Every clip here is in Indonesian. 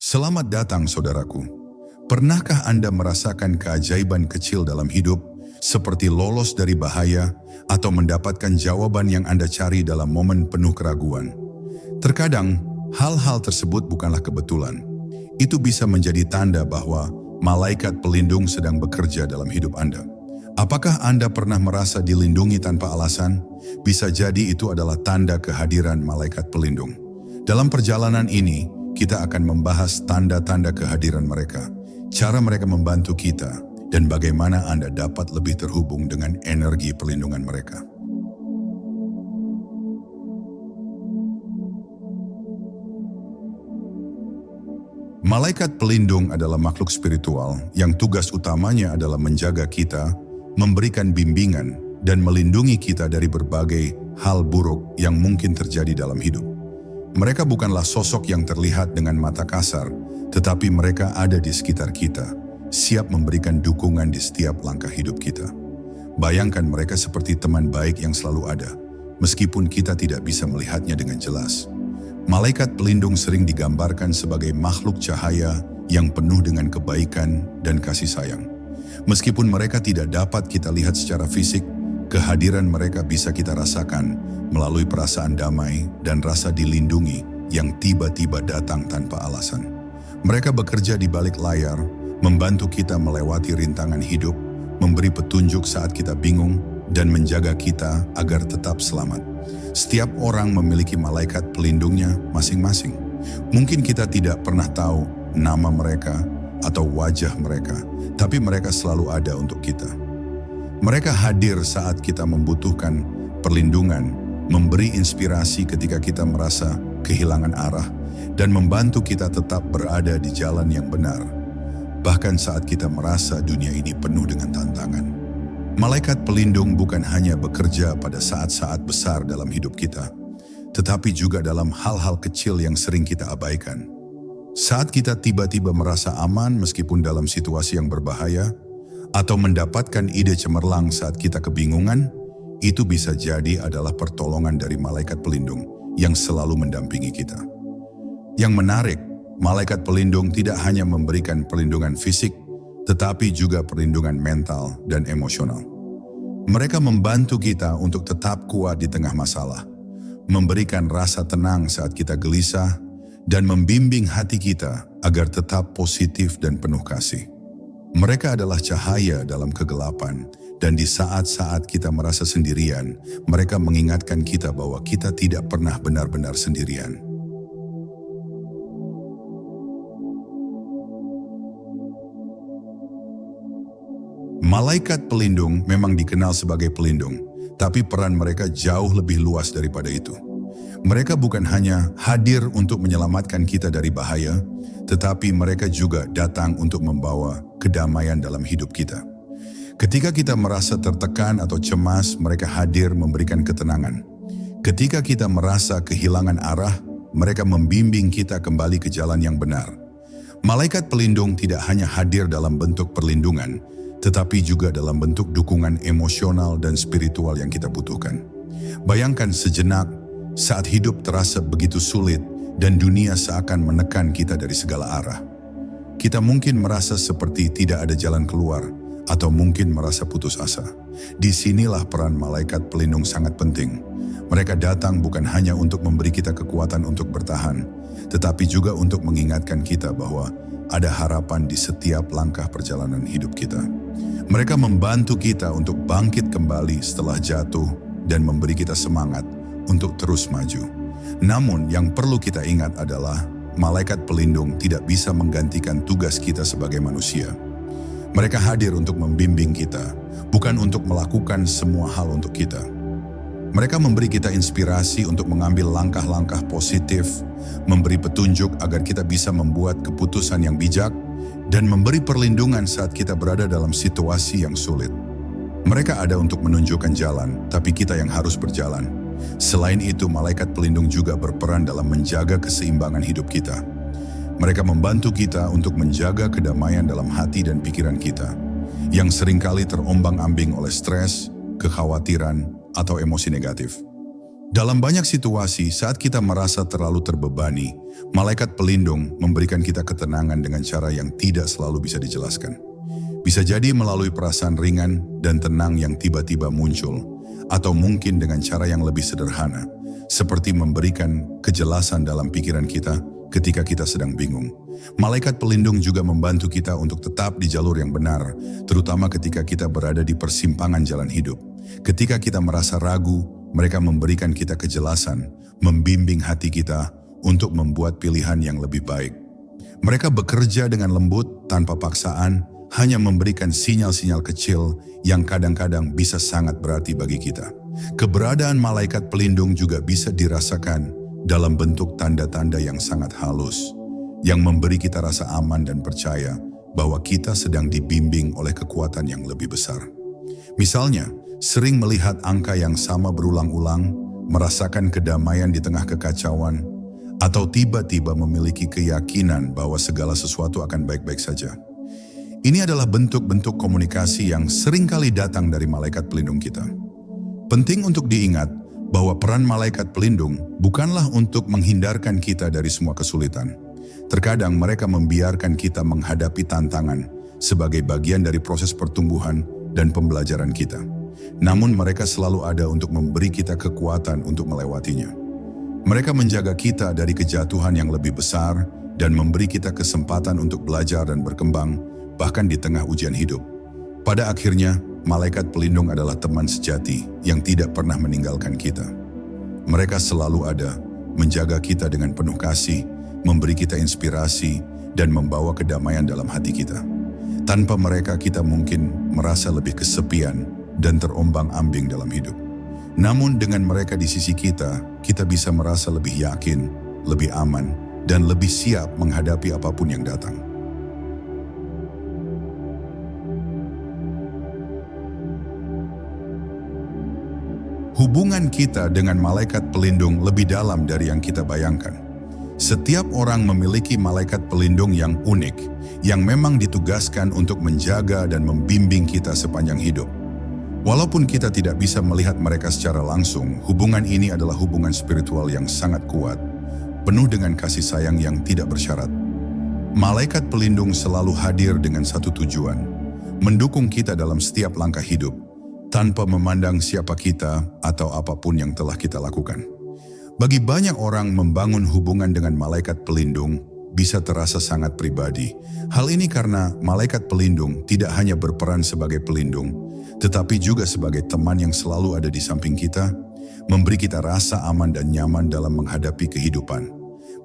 Selamat datang saudaraku. Pernahkah Anda merasakan keajaiban kecil dalam hidup, seperti lolos dari bahaya atau mendapatkan jawaban yang Anda cari dalam momen penuh keraguan? Terkadang, hal-hal tersebut bukanlah kebetulan. Itu bisa menjadi tanda bahwa malaikat pelindung sedang bekerja dalam hidup Anda. Apakah Anda pernah merasa dilindungi tanpa alasan? Bisa jadi itu adalah tanda kehadiran malaikat pelindung. Dalam perjalanan ini, kita akan membahas tanda-tanda kehadiran mereka, cara mereka membantu kita, dan bagaimana Anda dapat lebih terhubung dengan energi perlindungan mereka. Malaikat pelindung adalah makhluk spiritual yang tugas utamanya adalah menjaga kita, memberikan bimbingan, dan melindungi kita dari berbagai hal buruk yang mungkin terjadi dalam hidup. Mereka bukanlah sosok yang terlihat dengan mata kasar, tetapi mereka ada di sekitar kita, siap memberikan dukungan di setiap langkah hidup kita. Bayangkan mereka seperti teman baik yang selalu ada, meskipun kita tidak bisa melihatnya dengan jelas. Malaikat pelindung sering digambarkan sebagai makhluk cahaya yang penuh dengan kebaikan dan kasih sayang. Meskipun mereka tidak dapat kita lihat secara fisik, kehadiran mereka bisa kita rasakan melalui perasaan damai dan rasa dilindungi yang tiba-tiba datang tanpa alasan. Mereka bekerja di balik layar, membantu kita melewati rintangan hidup, memberi petunjuk saat kita bingung, dan menjaga kita agar tetap selamat. Setiap orang memiliki malaikat pelindungnya masing-masing. Mungkin kita tidak pernah tahu nama mereka atau wajah mereka, tapi mereka selalu ada untuk kita. Mereka hadir saat kita membutuhkan perlindungan, memberi inspirasi ketika kita merasa kehilangan arah, dan membantu kita tetap berada di jalan yang benar, bahkan saat kita merasa dunia ini penuh dengan tantangan. Malaikat pelindung bukan hanya bekerja pada saat-saat besar dalam hidup kita, tetapi juga dalam hal-hal kecil yang sering kita abaikan. Saat kita tiba-tiba merasa aman meskipun dalam situasi yang berbahaya, atau mendapatkan ide cemerlang saat kita kebingungan, itu bisa jadi adalah pertolongan dari malaikat pelindung yang selalu mendampingi kita. Yang menarik, malaikat pelindung tidak hanya memberikan perlindungan fisik, tetapi juga perlindungan mental dan emosional. Mereka membantu kita untuk tetap kuat di tengah masalah, memberikan rasa tenang saat kita gelisah, dan membimbing hati kita agar tetap positif dan penuh kasih. Mereka adalah cahaya dalam kegelapan, dan di saat-saat kita merasa sendirian, mereka mengingatkan kita bahwa kita tidak pernah benar-benar sendirian. Malaikat pelindung memang dikenal sebagai pelindung, tapi peran mereka jauh lebih luas daripada itu. Mereka bukan hanya hadir untuk menyelamatkan kita dari bahaya, tetapi mereka juga datang untuk membawa kedamaian dalam hidup kita. Ketika kita merasa tertekan atau cemas, mereka hadir memberikan ketenangan. Ketika kita merasa kehilangan arah, mereka membimbing kita kembali ke jalan yang benar. Malaikat pelindung tidak hanya hadir dalam bentuk perlindungan, tetapi juga dalam bentuk dukungan emosional dan spiritual yang kita butuhkan. Bayangkan sejenak saat hidup terasa begitu sulit dan dunia seakan menekan kita dari segala arah. Kita mungkin merasa seperti tidak ada jalan keluar, atau mungkin merasa putus asa. Disinilah peran malaikat pelindung sangat penting. Mereka datang bukan hanya untuk memberi kita kekuatan untuk bertahan, tetapi juga untuk mengingatkan kita bahwa ada harapan di setiap langkah perjalanan hidup kita. Mereka membantu kita untuk bangkit kembali setelah jatuh dan memberi kita semangat untuk terus maju. Namun yang perlu kita ingat adalah malaikat pelindung tidak bisa menggantikan tugas kita sebagai manusia. Mereka hadir untuk membimbing kita, bukan untuk melakukan semua hal untuk kita. Mereka memberi kita inspirasi untuk mengambil langkah-langkah positif, memberi petunjuk agar kita bisa membuat keputusan yang bijak, dan memberi perlindungan saat kita berada dalam situasi yang sulit. Mereka ada untuk menunjukkan jalan, tapi kita yang harus berjalan. Selain itu, malaikat pelindung juga berperan dalam menjaga keseimbangan hidup kita. Mereka membantu kita untuk menjaga kedamaian dalam hati dan pikiran kita, yang seringkali terombang-ambing oleh stres, kekhawatiran, atau emosi negatif. Dalam banyak situasi, saat kita merasa terlalu terbebani, malaikat pelindung memberikan kita ketenangan dengan cara yang tidak selalu bisa dijelaskan. Bisa jadi melalui perasaan ringan dan tenang yang tiba-tiba muncul, atau mungkin dengan cara yang lebih sederhana, seperti memberikan kejelasan dalam pikiran kita ketika kita sedang bingung. Malaikat pelindung juga membantu kita untuk tetap di jalur yang benar, terutama ketika kita berada di persimpangan jalan hidup. Ketika kita merasa ragu, mereka memberikan kita kejelasan, membimbing hati kita untuk membuat pilihan yang lebih baik. Mereka bekerja dengan lembut, tanpa paksaan, hanya memberikan sinyal-sinyal kecil yang kadang-kadang bisa sangat berarti bagi kita. Keberadaan malaikat pelindung juga bisa dirasakan dalam bentuk tanda-tanda yang sangat halus, yang memberi kita rasa aman dan percaya bahwa kita sedang dibimbing oleh kekuatan yang lebih besar. Misalnya, sering melihat angka yang sama berulang-ulang, merasakan kedamaian di tengah kekacauan, atau tiba-tiba memiliki keyakinan bahwa segala sesuatu akan baik-baik saja. Ini adalah bentuk-bentuk komunikasi yang seringkali datang dari malaikat pelindung kita. Penting untuk diingat bahwa peran malaikat pelindung bukanlah untuk menghindarkan kita dari semua kesulitan. Terkadang mereka membiarkan kita menghadapi tantangan sebagai bagian dari proses pertumbuhan dan pembelajaran kita. Namun mereka selalu ada untuk memberi kita kekuatan untuk melewatinya. Mereka menjaga kita dari kejatuhan yang lebih besar dan memberi kita kesempatan untuk belajar dan berkembang, bahkan di tengah ujian hidup. Pada akhirnya, malaikat pelindung adalah teman sejati yang tidak pernah meninggalkan kita. Mereka selalu ada, menjaga kita dengan penuh kasih, memberi kita inspirasi, dan membawa kedamaian dalam hati kita. Tanpa mereka, kita mungkin merasa lebih kesepian dan terombang-ambing dalam hidup. Namun dengan mereka di sisi kita, kita bisa merasa lebih yakin, lebih aman, dan lebih siap menghadapi apapun yang datang. Hubungan kita dengan malaikat pelindung lebih dalam dari yang kita bayangkan. Setiap orang memiliki malaikat pelindung yang unik, yang memang ditugaskan untuk menjaga dan membimbing kita sepanjang hidup. Walaupun kita tidak bisa melihat mereka secara langsung, hubungan ini adalah hubungan spiritual yang sangat kuat, penuh dengan kasih sayang yang tidak bersyarat. Malaikat pelindung selalu hadir dengan satu tujuan, mendukung kita dalam setiap langkah hidup, tanpa memandang siapa kita atau apapun yang telah kita lakukan. Bagi banyak orang, membangun hubungan dengan malaikat pelindung bisa terasa sangat pribadi. Hal ini karena malaikat pelindung tidak hanya berperan sebagai pelindung, tetapi juga sebagai teman yang selalu ada di samping kita, memberi kita rasa aman dan nyaman dalam menghadapi kehidupan.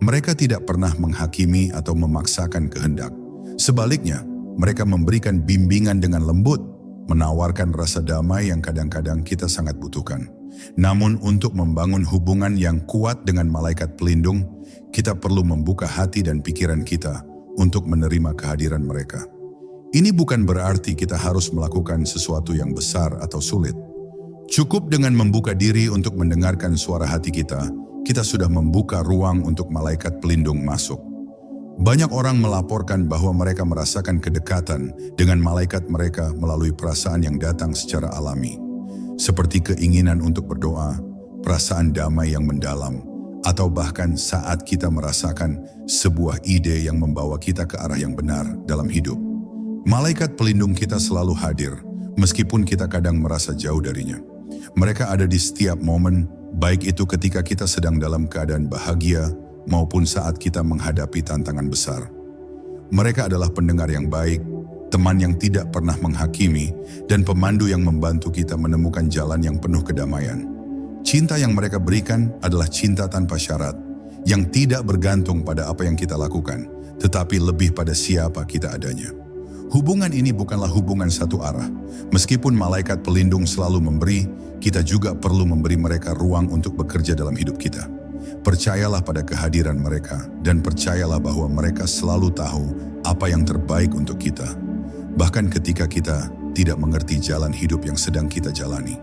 Mereka tidak pernah menghakimi atau memaksakan kehendak. Sebaliknya, mereka memberikan bimbingan dengan lembut, menawarkan rasa damai yang kadang-kadang kita sangat butuhkan. Namun untuk membangun hubungan yang kuat dengan malaikat pelindung, kita perlu membuka hati dan pikiran kita untuk menerima kehadiran mereka. Ini bukan berarti kita harus melakukan sesuatu yang besar atau sulit. Cukup dengan membuka diri untuk mendengarkan suara hati kita, kita sudah membuka ruang untuk malaikat pelindung masuk. Banyak orang melaporkan bahwa mereka merasakan kedekatan dengan malaikat mereka melalui perasaan yang datang secara alami, seperti keinginan untuk berdoa, perasaan damai yang mendalam, atau bahkan saat kita merasakan sebuah ide yang membawa kita ke arah yang benar dalam hidup. Malaikat pelindung kita selalu hadir, meskipun kita kadang merasa jauh darinya. Mereka ada di setiap momen, baik itu ketika kita sedang dalam keadaan bahagia, maupun saat kita menghadapi tantangan besar. Mereka adalah pendengar yang baik, teman yang tidak pernah menghakimi, dan pemandu yang membantu kita menemukan jalan yang penuh kedamaian. Cinta yang mereka berikan adalah cinta tanpa syarat, yang tidak bergantung pada apa yang kita lakukan, tetapi lebih pada siapa kita adanya. Hubungan ini bukanlah hubungan satu arah. Meskipun malaikat pelindung selalu memberi, kita juga perlu memberi mereka ruang untuk bekerja dalam hidup kita. Percayalah pada kehadiran mereka dan percayalah bahwa mereka selalu tahu apa yang terbaik untuk kita. Bahkan ketika kita tidak mengerti jalan hidup yang sedang kita jalani.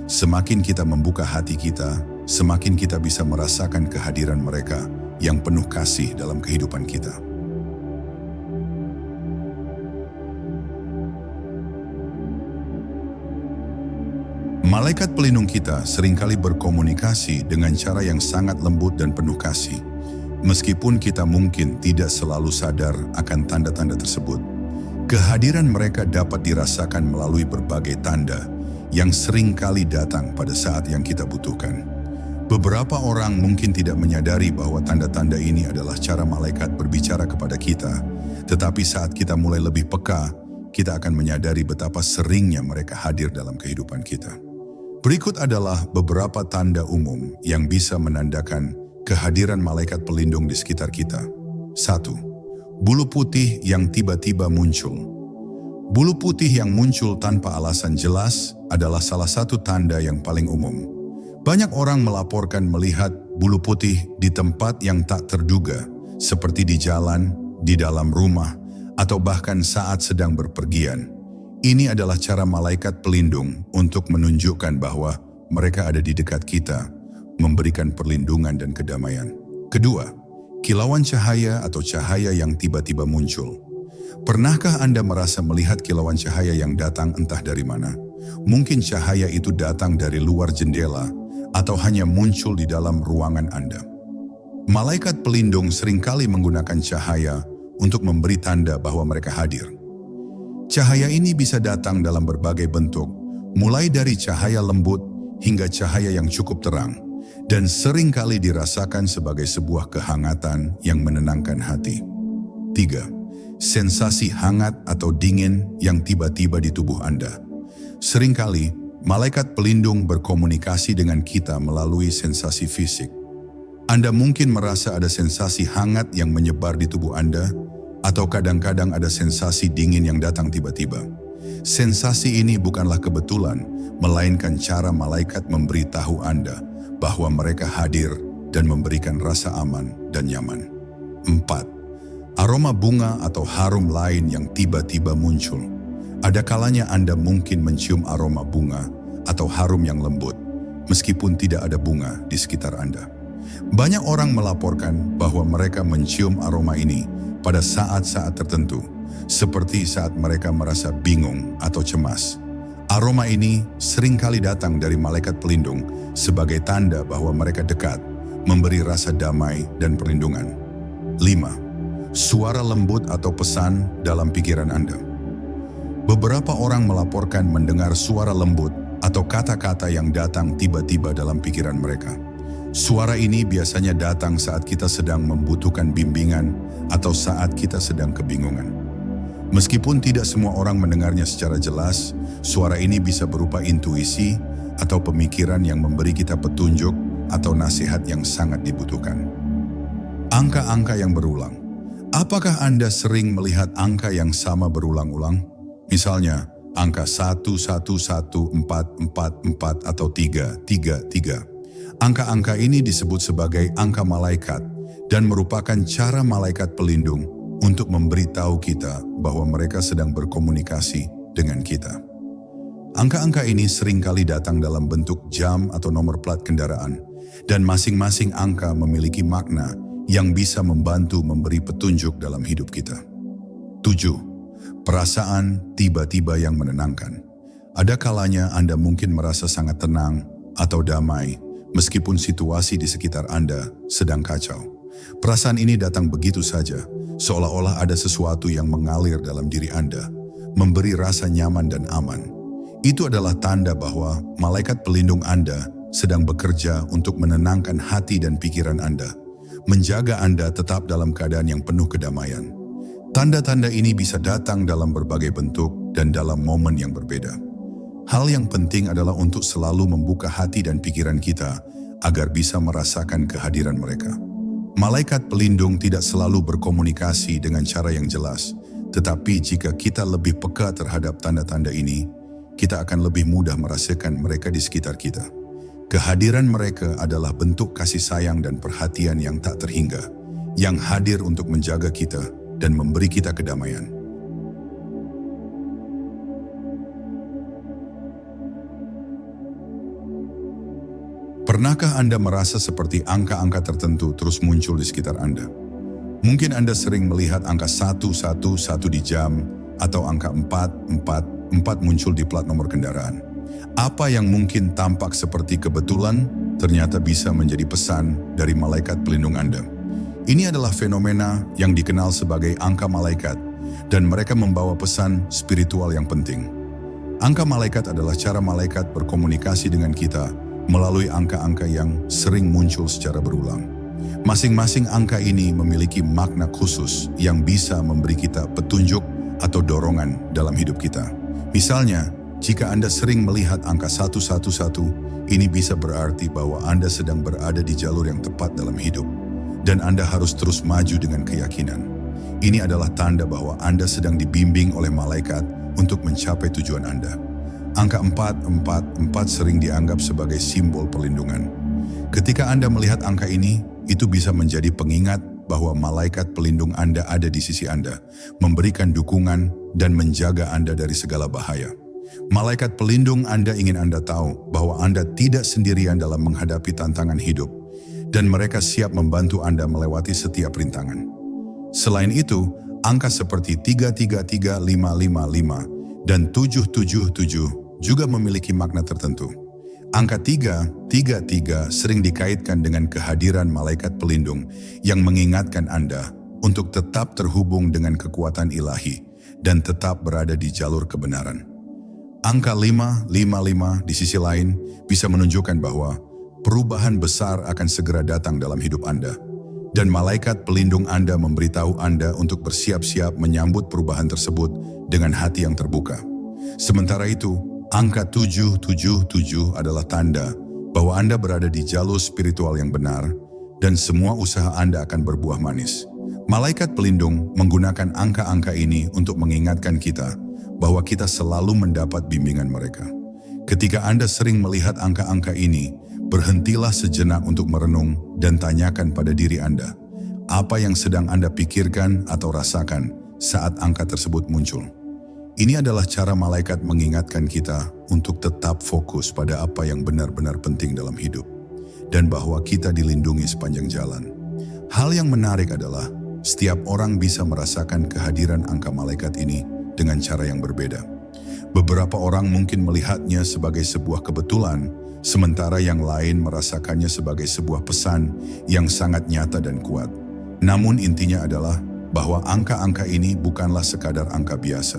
Semakin kita membuka hati kita, semakin kita bisa merasakan kehadiran mereka yang penuh kasih dalam kehidupan kita. Malaikat pelindung kita seringkali berkomunikasi dengan cara yang sangat lembut dan penuh kasih. Meskipun kita mungkin tidak selalu sadar akan tanda-tanda tersebut, kehadiran mereka dapat dirasakan melalui berbagai tanda yang seringkali datang pada saat yang kita butuhkan. Beberapa orang mungkin tidak menyadari bahwa tanda-tanda ini adalah cara malaikat berbicara kepada kita, tetapi saat kita mulai lebih peka, kita akan menyadari betapa seringnya mereka hadir dalam kehidupan kita. Berikut adalah beberapa tanda umum yang bisa menandakan kehadiran malaikat pelindung di sekitar kita. 1. Bulu putih yang tiba-tiba muncul. Bulu putih yang muncul tanpa alasan jelas adalah salah satu tanda yang paling umum. Banyak orang melaporkan melihat bulu putih di tempat yang tak terduga, seperti di jalan, di dalam rumah, atau bahkan saat sedang berpergian. Ini adalah cara malaikat pelindung untuk menunjukkan bahwa mereka ada di dekat kita, memberikan perlindungan dan kedamaian. Kedua, kilauan cahaya atau cahaya yang tiba-tiba muncul. Pernahkah Anda merasa melihat kilauan cahaya yang datang entah dari mana? Mungkin cahaya itu datang dari luar jendela atau hanya muncul di dalam ruangan Anda. Malaikat pelindung seringkali menggunakan cahaya untuk memberi tanda bahwa mereka hadir. Cahaya ini bisa datang dalam berbagai bentuk, mulai dari cahaya lembut hingga cahaya yang cukup terang, dan seringkali dirasakan sebagai sebuah kehangatan yang menenangkan hati. 3. Sensasi hangat atau dingin yang tiba-tiba di tubuh Anda. Seringkali, malaikat pelindung berkomunikasi dengan kita melalui sensasi fisik. Anda mungkin merasa ada sensasi hangat yang menyebar di tubuh Anda, atau kadang-kadang ada sensasi dingin yang datang tiba-tiba. Sensasi ini bukanlah kebetulan, melainkan cara malaikat memberitahu Anda bahwa mereka hadir dan memberikan rasa aman dan nyaman. 4. Aroma bunga atau harum lain yang tiba-tiba muncul. Ada kalanya Anda mungkin mencium aroma bunga atau harum yang lembut, meskipun tidak ada bunga di sekitar Anda. Banyak orang melaporkan bahwa mereka mencium aroma ini pada saat-saat tertentu, seperti saat mereka merasa bingung atau cemas. Aroma ini seringkali datang dari malaikat pelindung sebagai tanda bahwa mereka dekat, memberi rasa damai dan perlindungan. 5. Suara lembut atau pesan dalam pikiran Anda. Beberapa orang melaporkan mendengar suara lembut atau kata-kata yang datang tiba-tiba dalam pikiran mereka. Suara ini biasanya datang saat kita sedang membutuhkan bimbingan atau saat kita sedang kebingungan. Meskipun tidak semua orang mendengarnya secara jelas, suara ini bisa berupa intuisi atau pemikiran yang memberi kita petunjuk atau nasihat yang sangat dibutuhkan. Angka-angka yang berulang. Apakah Anda sering melihat angka yang sama berulang-ulang? Misalnya, angka 111444 atau 333. Angka-angka ini disebut sebagai angka malaikat dan merupakan cara malaikat pelindung untuk memberitahu kita bahwa mereka sedang berkomunikasi dengan kita. Angka-angka ini seringkali datang dalam bentuk jam atau nomor plat kendaraan, dan masing-masing angka memiliki makna yang bisa membantu memberi petunjuk dalam hidup kita. 7. Perasaan tiba-tiba yang menenangkan. Ada kalanya Anda mungkin merasa sangat tenang atau damai, meskipun situasi di sekitar Anda sedang kacau. Perasaan ini datang begitu saja, seolah-olah ada sesuatu yang mengalir dalam diri Anda, memberi rasa nyaman dan aman. Itu adalah tanda bahwa malaikat pelindung Anda sedang bekerja untuk menenangkan hati dan pikiran Anda, menjaga Anda tetap dalam keadaan yang penuh kedamaian. Tanda-tanda ini bisa datang dalam berbagai bentuk dan dalam momen yang berbeda. Hal yang penting adalah untuk selalu membuka hati dan pikiran kita agar bisa merasakan kehadiran mereka. Malaikat pelindung tidak selalu berkomunikasi dengan cara yang jelas, tetapi jika kita lebih peka terhadap tanda-tanda ini, kita akan lebih mudah merasakan mereka di sekitar kita. Kehadiran mereka adalah bentuk kasih sayang dan perhatian yang tak terhingga, yang hadir untuk menjaga kita dan memberi kita kedamaian. Pernahkah Anda merasa seperti angka-angka tertentu terus muncul di sekitar Anda? Mungkin Anda sering melihat angka 111 di jam atau angka 444 muncul di plat nomor kendaraan. Apa yang mungkin tampak seperti kebetulan, ternyata bisa menjadi pesan dari malaikat pelindung Anda. Ini adalah fenomena yang dikenal sebagai angka malaikat, dan mereka membawa pesan spiritual yang penting. Angka malaikat adalah cara malaikat berkomunikasi dengan kita melalui angka-angka yang sering muncul secara berulang. Masing-masing angka ini memiliki makna khusus yang bisa memberi kita petunjuk atau dorongan dalam hidup kita. Misalnya, jika Anda sering melihat angka 111, ini bisa berarti bahwa Anda sedang berada di jalur yang tepat dalam hidup, dan Anda harus terus maju dengan keyakinan. Ini adalah tanda bahwa Anda sedang dibimbing oleh malaikat untuk mencapai tujuan Anda. Angka 444 sering dianggap sebagai simbol perlindungan. Ketika Anda melihat angka ini, itu bisa menjadi pengingat bahwa malaikat pelindung Anda ada di sisi Anda, memberikan dukungan dan menjaga Anda dari segala bahaya. Malaikat pelindung Anda ingin Anda tahu bahwa Anda tidak sendirian dalam menghadapi tantangan hidup, dan mereka siap membantu Anda melewati setiap rintangan. Selain itu, angka seperti 333, 555, dan 777 juga memiliki makna tertentu. Angka 333 sering dikaitkan dengan kehadiran malaikat pelindung yang mengingatkan Anda untuk tetap terhubung dengan kekuatan ilahi dan tetap berada di jalur kebenaran. Angka 555 di sisi lain bisa menunjukkan bahwa perubahan besar akan segera datang dalam hidup Anda, dan malaikat pelindung Anda memberitahu Anda untuk bersiap-siap menyambut perubahan tersebut dengan hati yang terbuka. Sementara itu, angka 777 adalah tanda bahwa Anda berada di jalur spiritual yang benar dan semua usaha Anda akan berbuah manis. Malaikat pelindung menggunakan angka-angka ini untuk mengingatkan kita bahwa kita selalu mendapat bimbingan mereka. Ketika Anda sering melihat angka-angka ini, berhentilah sejenak untuk merenung dan tanyakan pada diri Anda, apa yang sedang Anda pikirkan atau rasakan saat angka tersebut muncul. Ini adalah cara malaikat mengingatkan kita untuk tetap fokus pada apa yang benar-benar penting dalam hidup, dan bahwa kita dilindungi sepanjang jalan. Hal yang menarik adalah setiap orang bisa merasakan kehadiran angka malaikat ini dengan cara yang berbeda. Beberapa orang mungkin melihatnya sebagai sebuah kebetulan, sementara yang lain merasakannya sebagai sebuah pesan yang sangat nyata dan kuat. Namun intinya adalah bahwa angka-angka ini bukanlah sekadar angka biasa.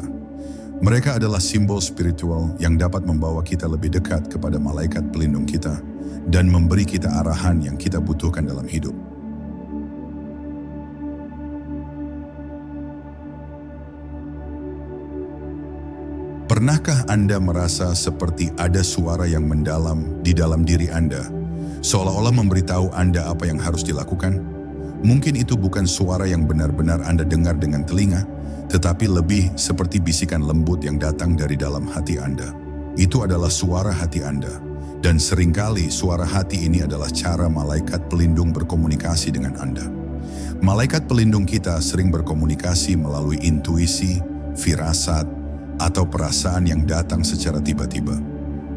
Mereka adalah simbol spiritual yang dapat membawa kita lebih dekat kepada malaikat pelindung kita dan memberi kita arahan yang kita butuhkan dalam hidup. Pernahkah Anda merasa seperti ada suara yang mendalam di dalam diri Anda, seolah-olah memberitahu Anda apa yang harus dilakukan? Mungkin itu bukan suara yang benar-benar Anda dengar dengan telinga, tetapi lebih seperti bisikan lembut yang datang dari dalam hati Anda. Itu adalah suara hati Anda, dan seringkali suara hati ini adalah cara malaikat pelindung berkomunikasi dengan Anda. Malaikat pelindung kita sering berkomunikasi melalui intuisi, firasat, atau perasaan yang datang secara tiba-tiba.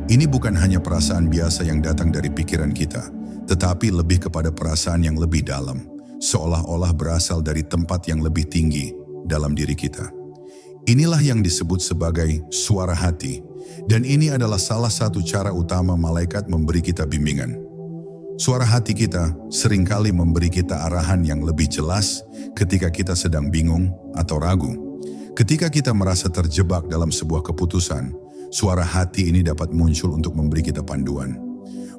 Ini bukan hanya perasaan biasa yang datang dari pikiran kita, tetapi lebih kepada perasaan yang lebih dalam, seolah-olah berasal dari tempat yang lebih tinggi dalam diri kita. Inilah yang disebut sebagai suara hati, dan ini adalah salah satu cara utama malaikat memberi kita bimbingan. Suara hati kita seringkali memberi kita arahan yang lebih jelas ketika kita sedang bingung atau ragu. Ketika kita merasa terjebak dalam sebuah keputusan, suara hati ini dapat muncul untuk memberi kita panduan.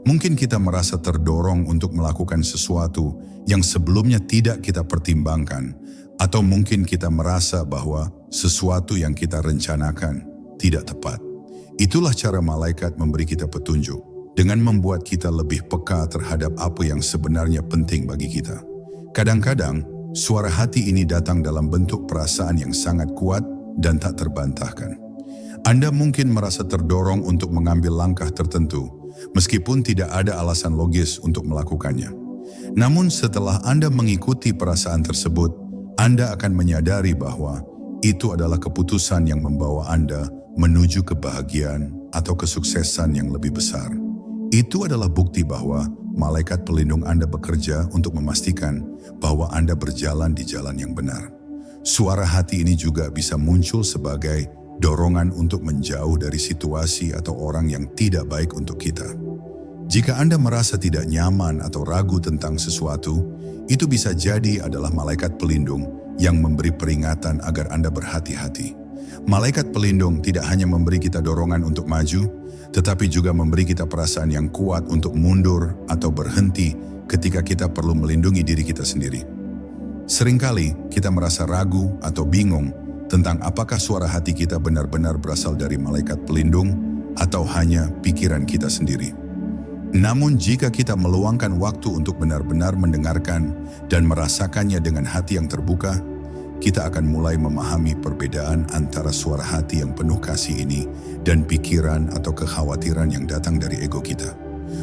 Mungkin kita merasa terdorong untuk melakukan sesuatu yang sebelumnya tidak kita pertimbangkan, atau mungkin kita merasa bahwa sesuatu yang kita rencanakan tidak tepat. Itulah cara malaikat memberi kita petunjuk, dengan membuat kita lebih peka terhadap apa yang sebenarnya penting bagi kita. Kadang-kadang, suara hati ini datang dalam bentuk perasaan yang sangat kuat dan tak terbantahkan. Anda mungkin merasa terdorong untuk mengambil langkah tertentu, meskipun tidak ada alasan logis untuk melakukannya. Namun setelah Anda mengikuti perasaan tersebut, Anda akan menyadari bahwa itu adalah keputusan yang membawa Anda menuju kebahagiaan atau kesuksesan yang lebih besar. Itu adalah bukti bahwa malaikat pelindung Anda bekerja untuk memastikan bahwa Anda berjalan di jalan yang benar. Suara hati ini juga bisa muncul sebagai dorongan untuk menjauh dari situasi atau orang yang tidak baik untuk kita. Jika Anda merasa tidak nyaman atau ragu tentang sesuatu, itu bisa jadi adalah malaikat pelindung yang memberi peringatan agar Anda berhati-hati. Malaikat pelindung tidak hanya memberi kita dorongan untuk maju, tetapi juga memberi kita perasaan yang kuat untuk mundur atau berhenti ketika kita perlu melindungi diri kita sendiri. Seringkali kita merasa ragu atau bingung tentang apakah suara hati kita benar-benar berasal dari malaikat pelindung atau hanya pikiran kita sendiri. Namun jika kita meluangkan waktu untuk benar-benar mendengarkan dan merasakannya dengan hati yang terbuka, kita akan mulai memahami perbedaan antara suara hati yang penuh kasih ini dan pikiran atau kekhawatiran yang datang dari ego kita.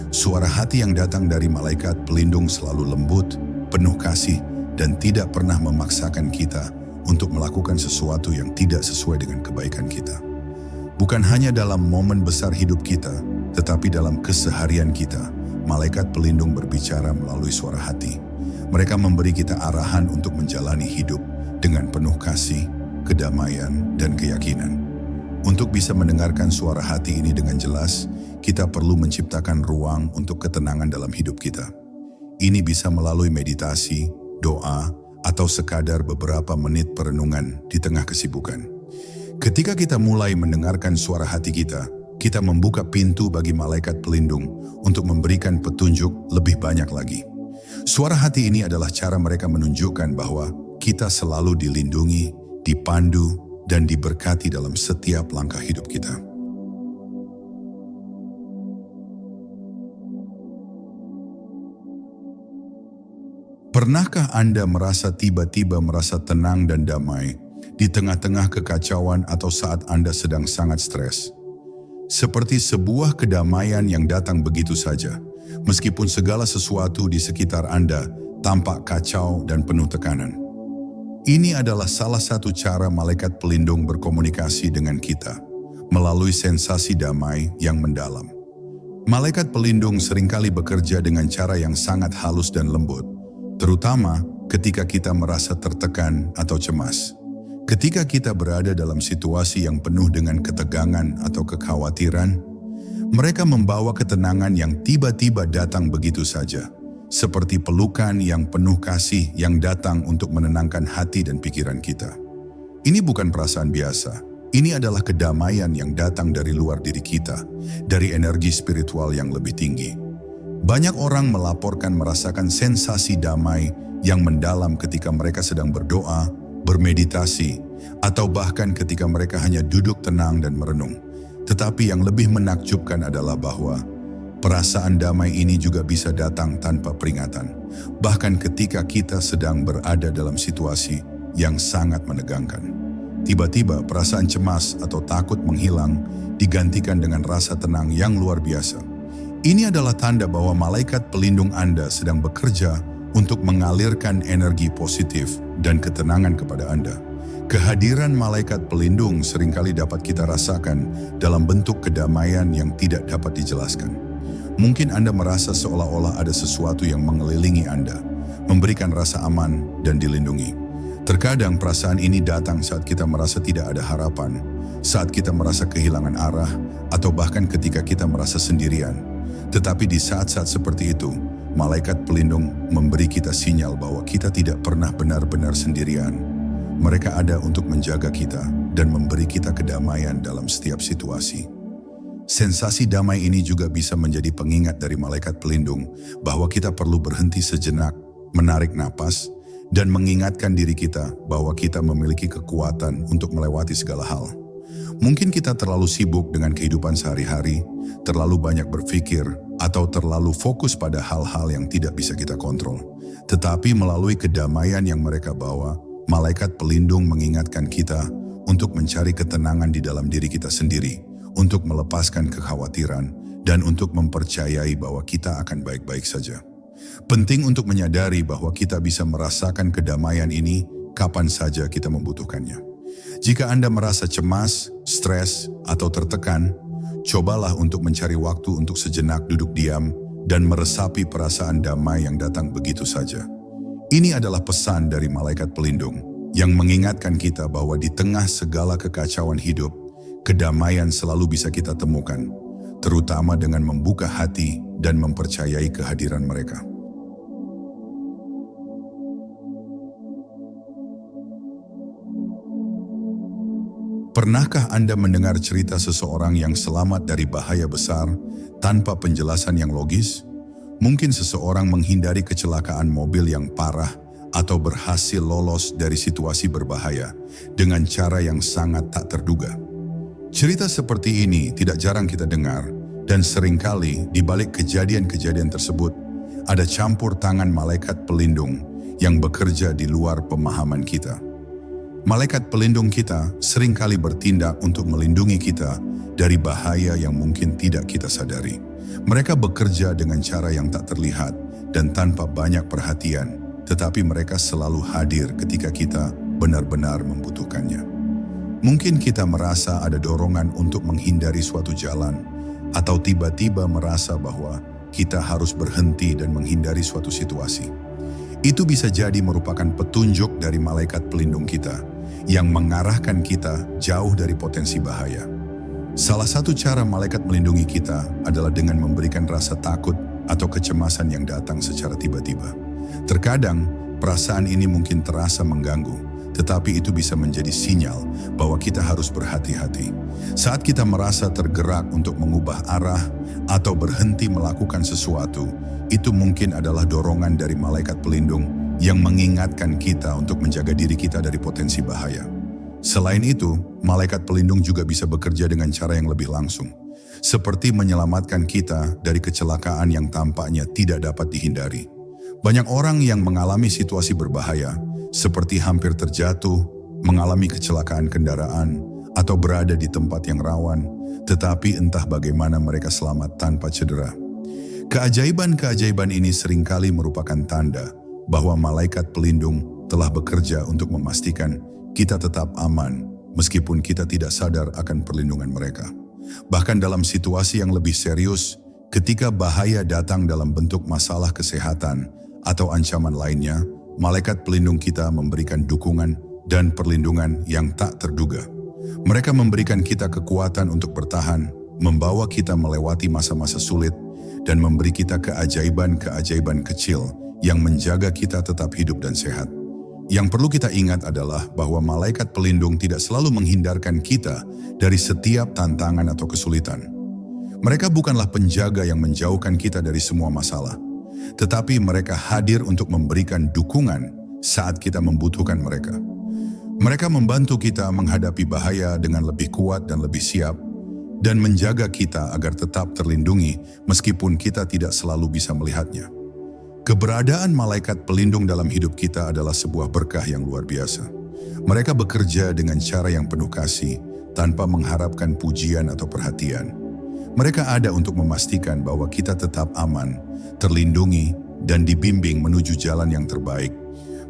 Suara hati yang datang dari malaikat pelindung selalu lembut, penuh kasih, dan tidak pernah memaksakan kita untuk melakukan sesuatu yang tidak sesuai dengan kebaikan kita. Bukan hanya dalam momen besar hidup kita, tetapi dalam keseharian kita, malaikat pelindung berbicara melalui suara hati. Mereka memberi kita arahan untuk menjalani hidup dengan penuh kasih, kedamaian, dan keyakinan. Untuk bisa mendengarkan suara hati ini dengan jelas, kita perlu menciptakan ruang untuk ketenangan dalam hidup kita. Ini bisa melalui meditasi, doa, atau sekadar beberapa menit perenungan di tengah kesibukan. Ketika kita mulai mendengarkan suara hati kita membuka pintu bagi malaikat pelindung untuk memberikan petunjuk lebih banyak lagi. Suara hati ini adalah cara mereka menunjukkan bahwa kita selalu dilindungi, dipandu, dan diberkati dalam setiap langkah hidup kita. Pernahkah Anda merasa tiba-tiba merasa tenang dan damai di tengah-tengah kekacauan atau saat Anda sedang sangat stres? Seperti sebuah kedamaian yang datang begitu saja, meskipun segala sesuatu di sekitar Anda tampak kacau dan penuh tekanan. Ini adalah salah satu cara malaikat pelindung berkomunikasi dengan kita, melalui sensasi damai yang mendalam. Malaikat pelindung seringkali bekerja dengan cara yang sangat halus dan lembut, terutama ketika kita merasa tertekan atau cemas. Ketika kita berada dalam situasi yang penuh dengan ketegangan atau kekhawatiran, mereka membawa ketenangan yang tiba-tiba datang begitu saja, seperti pelukan yang penuh kasih yang datang untuk menenangkan hati dan pikiran kita. Ini bukan perasaan biasa, ini adalah kedamaian yang datang dari luar diri kita, dari energi spiritual yang lebih tinggi. Banyak orang melaporkan merasakan sensasi damai yang mendalam ketika mereka sedang berdoa, bermeditasi, atau bahkan ketika mereka hanya duduk tenang dan merenung. Tetapi yang lebih menakjubkan adalah bahwa perasaan damai ini juga bisa datang tanpa peringatan, bahkan ketika kita sedang berada dalam situasi yang sangat menegangkan. Tiba-tiba perasaan cemas atau takut menghilang, digantikan dengan rasa tenang yang luar biasa. Ini adalah tanda bahwa malaikat pelindung Anda sedang bekerja untuk mengalirkan energi positif dan ketenangan kepada Anda. Kehadiran malaikat pelindung seringkali dapat kita rasakan dalam bentuk kedamaian yang tidak dapat dijelaskan. Mungkin Anda merasa seolah-olah ada sesuatu yang mengelilingi Anda, memberikan rasa aman dan dilindungi. Terkadang perasaan ini datang saat kita merasa tidak ada harapan, saat kita merasa kehilangan arah, atau bahkan ketika kita merasa sendirian. Tetapi di saat-saat seperti itu, malaikat pelindung memberi kita sinyal bahwa kita tidak pernah benar-benar sendirian. Mereka ada untuk menjaga kita dan memberi kita kedamaian dalam setiap situasi. Sensasi damai ini juga bisa menjadi pengingat dari malaikat pelindung bahwa kita perlu berhenti sejenak, menarik napas, dan mengingatkan diri kita bahwa kita memiliki kekuatan untuk melewati segala hal. Mungkin kita terlalu sibuk dengan kehidupan sehari-hari, terlalu banyak berpikir, atau terlalu fokus pada hal-hal yang tidak bisa kita kontrol. Tetapi melalui kedamaian yang mereka bawa, malaikat pelindung mengingatkan kita untuk mencari ketenangan di dalam diri kita sendiri, untuk melepaskan kekhawatiran, dan untuk mempercayai bahwa kita akan baik-baik saja. Penting untuk menyadari bahwa kita bisa merasakan kedamaian ini kapan saja kita membutuhkannya. Jika Anda merasa cemas, stres, atau tertekan, cobalah untuk mencari waktu untuk sejenak duduk diam dan meresapi perasaan damai yang datang begitu saja. Ini adalah pesan dari malaikat pelindung yang mengingatkan kita bahwa di tengah segala kekacauan hidup, kedamaian selalu bisa kita temukan, terutama dengan membuka hati dan mempercayai kehadiran mereka. Pernahkah Anda mendengar cerita seseorang yang selamat dari bahaya besar tanpa penjelasan yang logis? Mungkin seseorang menghindari kecelakaan mobil yang parah atau berhasil lolos dari situasi berbahaya dengan cara yang sangat tak terduga. Cerita seperti ini tidak jarang kita dengar, dan seringkali di balik kejadian-kejadian tersebut ada campur tangan malaikat pelindung yang bekerja di luar pemahaman kita. Malaikat pelindung kita seringkali bertindak untuk melindungi kita dari bahaya yang mungkin tidak kita sadari. Mereka bekerja dengan cara yang tak terlihat dan tanpa banyak perhatian, tetapi mereka selalu hadir ketika kita benar-benar membutuhkannya. Mungkin kita merasa ada dorongan untuk menghindari suatu jalan, atau tiba-tiba merasa bahwa kita harus berhenti dan menghindari suatu situasi. Itu bisa jadi merupakan petunjuk dari malaikat pelindung kita yang mengarahkan kita jauh dari potensi bahaya. Salah satu cara malaikat melindungi kita adalah dengan memberikan rasa takut atau kecemasan yang datang secara tiba-tiba. Terkadang, perasaan ini mungkin terasa mengganggu, tetapi itu bisa menjadi sinyal bahwa kita harus berhati-hati. Saat kita merasa tergerak untuk mengubah arah atau berhenti melakukan sesuatu, itu mungkin adalah dorongan dari malaikat pelindung yang mengingatkan kita untuk menjaga diri kita dari potensi bahaya. Selain itu, malaikat pelindung juga bisa bekerja dengan cara yang lebih langsung, seperti menyelamatkan kita dari kecelakaan yang tampaknya tidak dapat dihindari. Banyak orang yang mengalami situasi berbahaya, seperti hampir terjatuh, mengalami kecelakaan kendaraan, atau berada di tempat yang rawan, tetapi entah bagaimana mereka selamat tanpa cedera. Keajaiban-keajaiban ini seringkali merupakan tanda bahwa malaikat pelindung telah bekerja untuk memastikan kita tetap aman meskipun kita tidak sadar akan perlindungan mereka. Bahkan dalam situasi yang lebih serius, ketika bahaya datang dalam bentuk masalah kesehatan atau ancaman lainnya, malaikat pelindung kita memberikan dukungan dan perlindungan yang tak terduga. Mereka memberikan kita kekuatan untuk bertahan, membawa kita melewati masa-masa sulit, dan memberi kita keajaiban-keajaiban kecil yang menjaga kita tetap hidup dan sehat. Yang perlu kita ingat adalah bahwa malaikat pelindung tidak selalu menghindarkan kita dari setiap tantangan atau kesulitan. Mereka bukanlah penjaga yang menjauhkan kita dari semua masalah, tetapi mereka hadir untuk memberikan dukungan saat kita membutuhkan mereka. Mereka membantu kita menghadapi bahaya dengan lebih kuat dan lebih siap, dan menjaga kita agar tetap terlindungi meskipun kita tidak selalu bisa melihatnya. Keberadaan malaikat pelindung dalam hidup kita adalah sebuah berkah yang luar biasa. Mereka bekerja dengan cara yang penuh kasih, tanpa mengharapkan pujian atau perhatian. Mereka ada untuk memastikan bahwa kita tetap aman, terlindungi, dan dibimbing menuju jalan yang terbaik.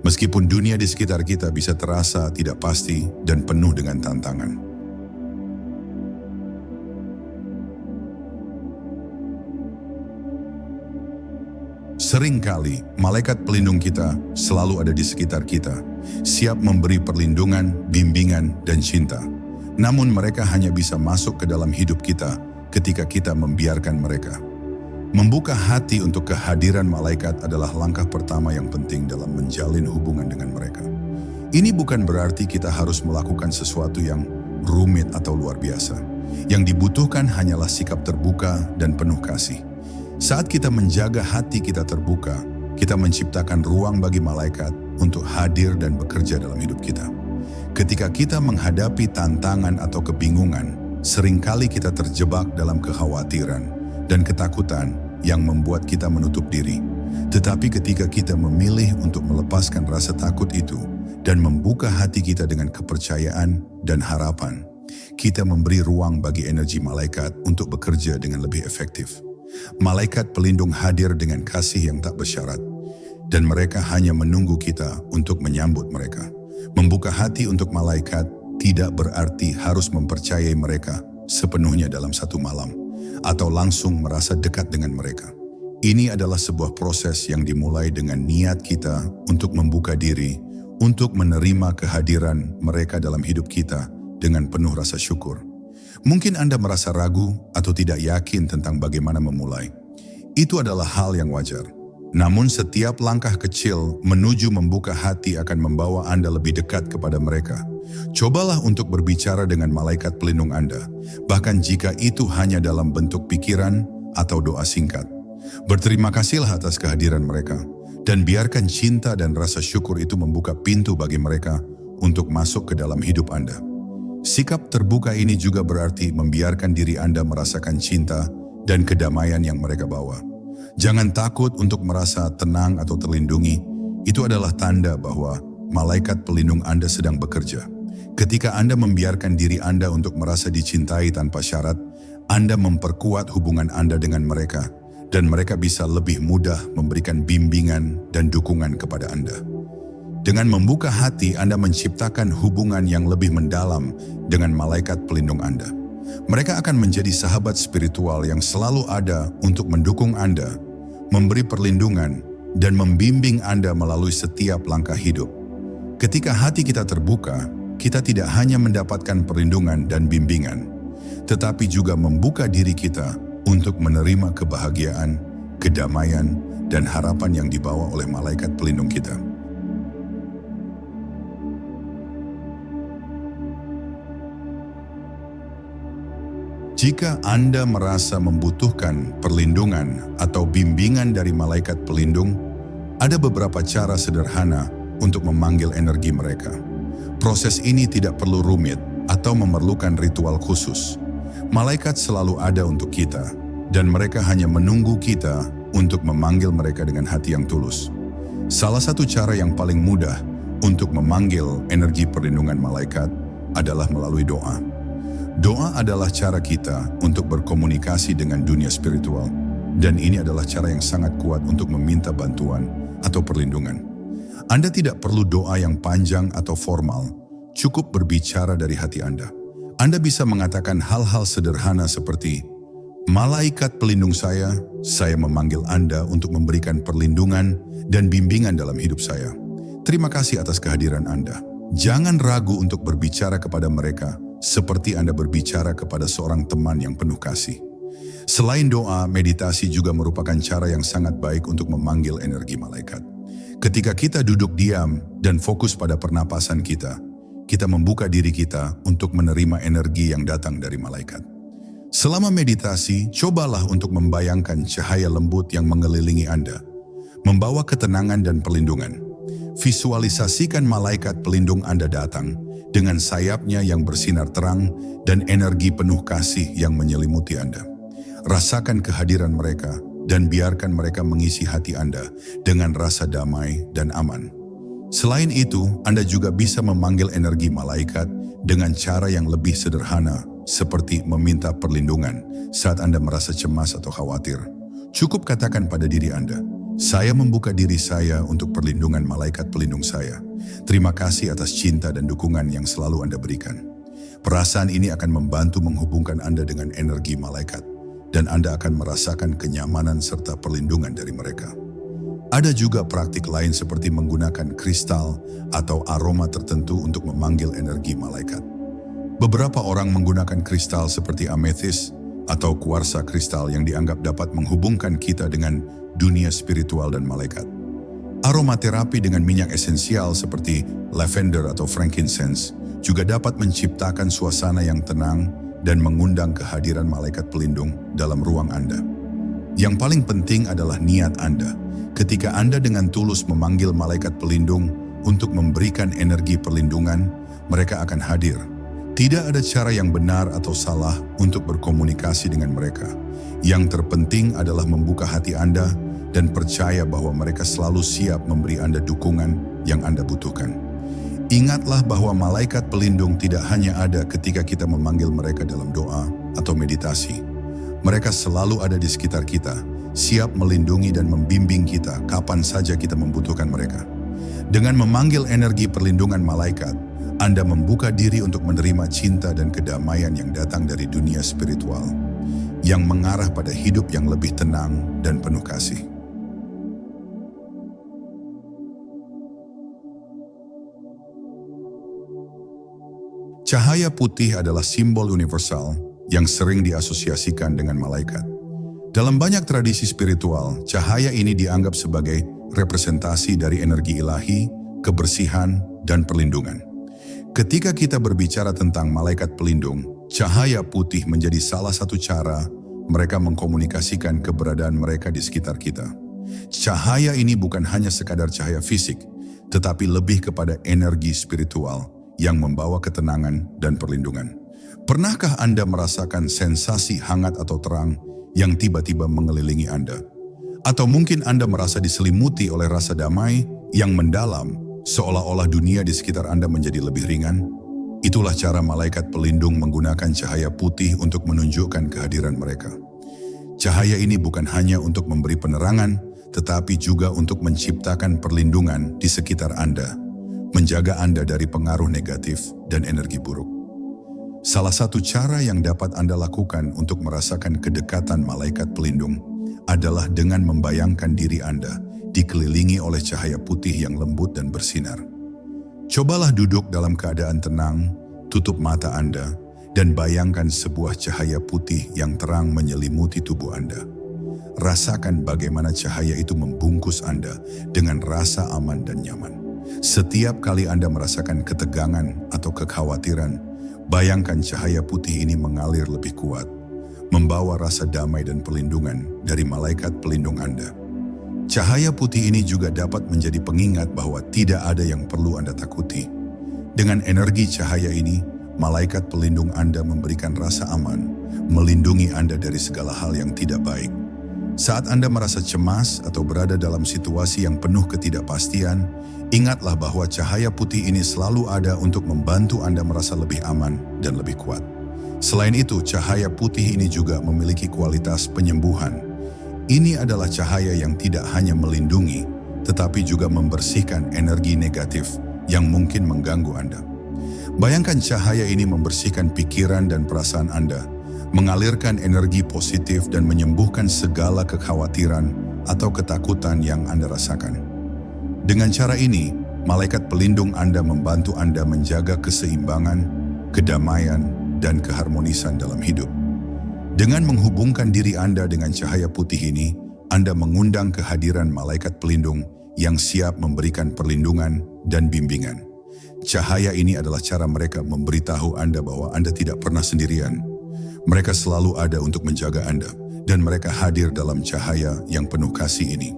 Meskipun dunia di sekitar kita bisa terasa tidak pasti dan penuh dengan tantangan. Seringkali, malaikat pelindung kita selalu ada di sekitar kita, siap memberi perlindungan, bimbingan, dan cinta. Namun mereka hanya bisa masuk ke dalam hidup kita ketika kita membiarkan mereka. Membuka hati untuk kehadiran malaikat adalah langkah pertama yang penting dalam menjalin hubungan dengan mereka. Ini bukan berarti kita harus melakukan sesuatu yang rumit atau luar biasa. Yang dibutuhkan hanyalah sikap terbuka dan penuh kasih. Saat kita menjaga hati kita terbuka, kita menciptakan ruang bagi malaikat untuk hadir dan bekerja dalam hidup kita. Ketika kita menghadapi tantangan atau kebingungan, seringkali kita terjebak dalam kekhawatiran dan ketakutan yang membuat kita menutup diri. Tetapi ketika kita memilih untuk melepaskan rasa takut itu dan membuka hati kita dengan kepercayaan dan harapan, kita memberi ruang bagi energi malaikat untuk bekerja dengan lebih efektif. Malaikat pelindung hadir dengan kasih yang tak bersyarat, dan mereka hanya menunggu kita untuk menyambut mereka. Membuka hati untuk malaikat tidak berarti harus mempercayai mereka sepenuhnya dalam satu malam, atau langsung merasa dekat dengan mereka. Ini adalah sebuah proses yang dimulai dengan niat kita untuk membuka diri, untuk menerima kehadiran mereka dalam hidup kita dengan penuh rasa syukur. Mungkin Anda merasa ragu atau tidak yakin tentang bagaimana memulai. Itu adalah hal yang wajar. Namun setiap langkah kecil menuju membuka hati akan membawa Anda lebih dekat kepada mereka. Cobalah untuk berbicara dengan malaikat pelindung Anda, bahkan jika itu hanya dalam bentuk pikiran atau doa singkat. Berterima kasihlah atas kehadiran mereka, dan biarkan cinta dan rasa syukur itu membuka pintu bagi mereka untuk masuk ke dalam hidup Anda. Sikap terbuka ini juga berarti membiarkan diri Anda merasakan cinta dan kedamaian yang mereka bawa. Jangan takut untuk merasa tenang atau terlindungi. Itu adalah tanda bahwa malaikat pelindung Anda sedang bekerja. Ketika Anda membiarkan diri Anda untuk merasa dicintai tanpa syarat, Anda memperkuat hubungan Anda dengan mereka, dan mereka bisa lebih mudah memberikan bimbingan dan dukungan kepada Anda. Dengan membuka hati, Anda menciptakan hubungan yang lebih mendalam dengan malaikat pelindung Anda. Mereka akan menjadi sahabat spiritual yang selalu ada untuk mendukung Anda, memberi perlindungan, dan membimbing Anda melalui setiap langkah hidup. Ketika hati kita terbuka, kita tidak hanya mendapatkan perlindungan dan bimbingan, tetapi juga membuka diri kita untuk menerima kebahagiaan, kedamaian, dan harapan yang dibawa oleh malaikat pelindung kita. Jika Anda merasa membutuhkan perlindungan atau bimbingan dari malaikat pelindung, ada beberapa cara sederhana untuk memanggil energi mereka. Proses ini tidak perlu rumit atau memerlukan ritual khusus. Malaikat selalu ada untuk kita, dan mereka hanya menunggu kita untuk memanggil mereka dengan hati yang tulus. Salah satu cara yang paling mudah untuk memanggil energi perlindungan malaikat adalah melalui doa. Doa adalah cara kita untuk berkomunikasi dengan dunia spiritual, dan ini adalah cara yang sangat kuat untuk meminta bantuan atau perlindungan. Anda tidak perlu doa yang panjang atau formal, cukup berbicara dari hati Anda. Anda bisa mengatakan hal-hal sederhana seperti, "Malaikat pelindung saya memanggil Anda untuk memberikan perlindungan dan bimbingan dalam hidup saya. Terima kasih atas kehadiran Anda." Jangan ragu untuk berbicara kepada mereka seperti Anda berbicara kepada seorang teman yang penuh kasih. Selain doa, meditasi juga merupakan cara yang sangat baik untuk memanggil energi malaikat. Ketika kita duduk diam dan fokus pada pernapasan kita membuka diri kita untuk menerima energi yang datang dari malaikat. Selama meditasi, cobalah untuk membayangkan cahaya lembut yang mengelilingi Anda, membawa ketenangan dan perlindungan. Visualisasikan malaikat pelindung Anda datang dengan sayapnya yang bersinar terang dan energi penuh kasih yang menyelimuti Anda. Rasakan kehadiran mereka dan biarkan mereka mengisi hati Anda dengan rasa damai dan aman. Selain itu, Anda juga bisa memanggil energi malaikat dengan cara yang lebih sederhana, seperti meminta perlindungan saat Anda merasa cemas atau khawatir. Cukup katakan pada diri Anda, "Saya membuka diri saya untuk perlindungan malaikat pelindung saya. Terima kasih atas cinta dan dukungan yang selalu Anda berikan." Perasaan ini akan membantu menghubungkan Anda dengan energi malaikat, dan Anda akan merasakan kenyamanan serta perlindungan dari mereka. Ada juga praktik lain seperti menggunakan kristal atau aroma tertentu untuk memanggil energi malaikat. Beberapa orang menggunakan kristal seperti amethyst atau kuarsa kristal yang dianggap dapat menghubungkan kita dengan dunia spiritual dan malaikat. Aromaterapi dengan minyak esensial seperti lavender atau frankincense juga dapat menciptakan suasana yang tenang dan mengundang kehadiran malaikat pelindung dalam ruang Anda. Yang paling penting adalah niat Anda. Ketika Anda dengan tulus memanggil malaikat pelindung untuk memberikan energi perlindungan, mereka akan hadir. Tidak ada cara yang benar atau salah untuk berkomunikasi dengan mereka. Yang terpenting adalah membuka hati Anda dan percaya bahwa mereka selalu siap memberi Anda dukungan yang Anda butuhkan. Ingatlah bahwa malaikat pelindung tidak hanya ada ketika kita memanggil mereka dalam doa atau meditasi. Mereka selalu ada di sekitar kita, siap melindungi dan membimbing kita kapan saja kita membutuhkan mereka. Dengan memanggil energi perlindungan malaikat, Anda membuka diri untuk menerima cinta dan kedamaian yang datang dari dunia spiritual, yang mengarah pada hidup yang lebih tenang dan penuh kasih. Cahaya putih adalah simbol universal yang sering diasosiasikan dengan malaikat. Dalam banyak tradisi spiritual, cahaya ini dianggap sebagai representasi dari energi ilahi, kebersihan, dan perlindungan. Ketika kita berbicara tentang malaikat pelindung, cahaya putih menjadi salah satu cara mereka mengkomunikasikan keberadaan mereka di sekitar kita. Cahaya ini bukan hanya sekadar cahaya fisik, tetapi lebih kepada energi spiritual yang membawa ketenangan dan perlindungan. Pernahkah Anda merasakan sensasi hangat atau terang yang tiba-tiba mengelilingi Anda? Atau mungkin Anda merasa diselimuti oleh rasa damai yang mendalam, seolah-olah dunia di sekitar Anda menjadi lebih ringan? Itulah cara malaikat pelindung menggunakan cahaya putih untuk menunjukkan kehadiran mereka. Cahaya ini bukan hanya untuk memberi penerangan, tetapi juga untuk menciptakan perlindungan di sekitar Anda, menjaga Anda dari pengaruh negatif dan energi buruk. Salah satu cara yang dapat Anda lakukan untuk merasakan kedekatan malaikat pelindung adalah dengan membayangkan diri Anda dikelilingi oleh cahaya putih yang lembut dan bersinar. Cobalah duduk dalam keadaan tenang, tutup mata Anda, dan bayangkan sebuah cahaya putih yang terang menyelimuti tubuh Anda. Rasakan bagaimana cahaya itu membungkus Anda dengan rasa aman dan nyaman. Setiap kali Anda merasakan ketegangan atau kekhawatiran, bayangkan cahaya putih ini mengalir lebih kuat, membawa rasa damai dan perlindungan dari malaikat pelindung Anda. Cahaya putih ini juga dapat menjadi pengingat bahwa tidak ada yang perlu Anda takuti. Dengan energi cahaya ini, malaikat pelindung Anda memberikan rasa aman, melindungi Anda dari segala hal yang tidak baik. Saat Anda merasa cemas atau berada dalam situasi yang penuh ketidakpastian, ingatlah bahwa cahaya putih ini selalu ada untuk membantu Anda merasa lebih aman dan lebih kuat. Selain itu, cahaya putih ini juga memiliki kualitas penyembuhan. Ini adalah cahaya yang tidak hanya melindungi, tetapi juga membersihkan energi negatif yang mungkin mengganggu Anda. Bayangkan cahaya ini membersihkan pikiran dan perasaan Anda, mengalirkan energi positif dan menyembuhkan segala kekhawatiran atau ketakutan yang Anda rasakan. Dengan cara ini, malaikat pelindung Anda membantu Anda menjaga keseimbangan, kedamaian, dan keharmonisan dalam hidup. Dengan menghubungkan diri Anda dengan cahaya putih ini, Anda mengundang kehadiran malaikat pelindung yang siap memberikan perlindungan dan bimbingan. Cahaya ini adalah cara mereka memberitahu Anda bahwa Anda tidak pernah sendirian. Mereka selalu ada untuk menjaga Anda, dan mereka hadir dalam cahaya yang penuh kasih ini.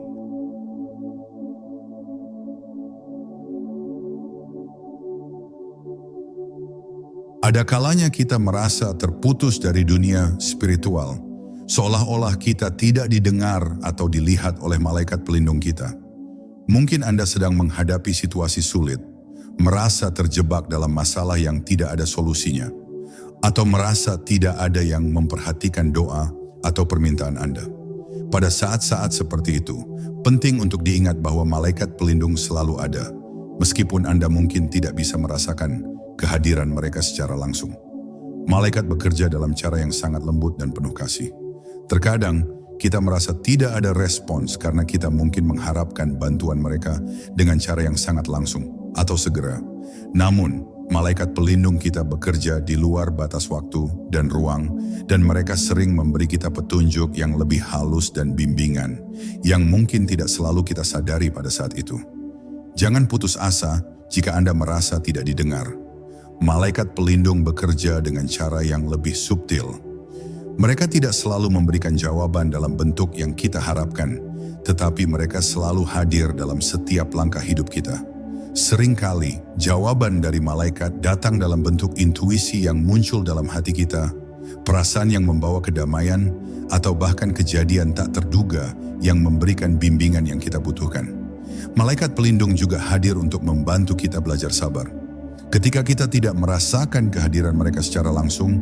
Ada kalanya kita merasa terputus dari dunia spiritual, seolah-olah kita tidak didengar atau dilihat oleh malaikat pelindung kita. Mungkin Anda sedang menghadapi situasi sulit, merasa terjebak dalam masalah yang tidak ada solusinya, atau merasa tidak ada yang memperhatikan doa atau permintaan Anda. Pada saat-saat seperti itu, penting untuk diingat bahwa malaikat pelindung selalu ada, meskipun Anda mungkin tidak bisa merasakan kehadiran mereka secara langsung. Malaikat bekerja dalam cara yang sangat lembut dan penuh kasih. Terkadang, kita merasa tidak ada respons karena kita mungkin mengharapkan bantuan mereka dengan cara yang sangat langsung atau segera. Namun, malaikat pelindung kita bekerja di luar batas waktu dan ruang, dan mereka sering memberi kita petunjuk yang lebih halus dan bimbingan yang mungkin tidak selalu kita sadari pada saat itu. Jangan putus asa jika Anda merasa tidak didengar. Malaikat pelindung bekerja dengan cara yang lebih subtil. Mereka tidak selalu memberikan jawaban dalam bentuk yang kita harapkan, tetapi mereka selalu hadir dalam setiap langkah hidup kita. Seringkali, jawaban dari malaikat datang dalam bentuk intuisi yang muncul dalam hati kita, perasaan yang membawa kedamaian, atau bahkan kejadian tak terduga yang memberikan bimbingan yang kita butuhkan. Malaikat pelindung juga hadir untuk membantu kita belajar sabar. Ketika kita tidak merasakan kehadiran mereka secara langsung,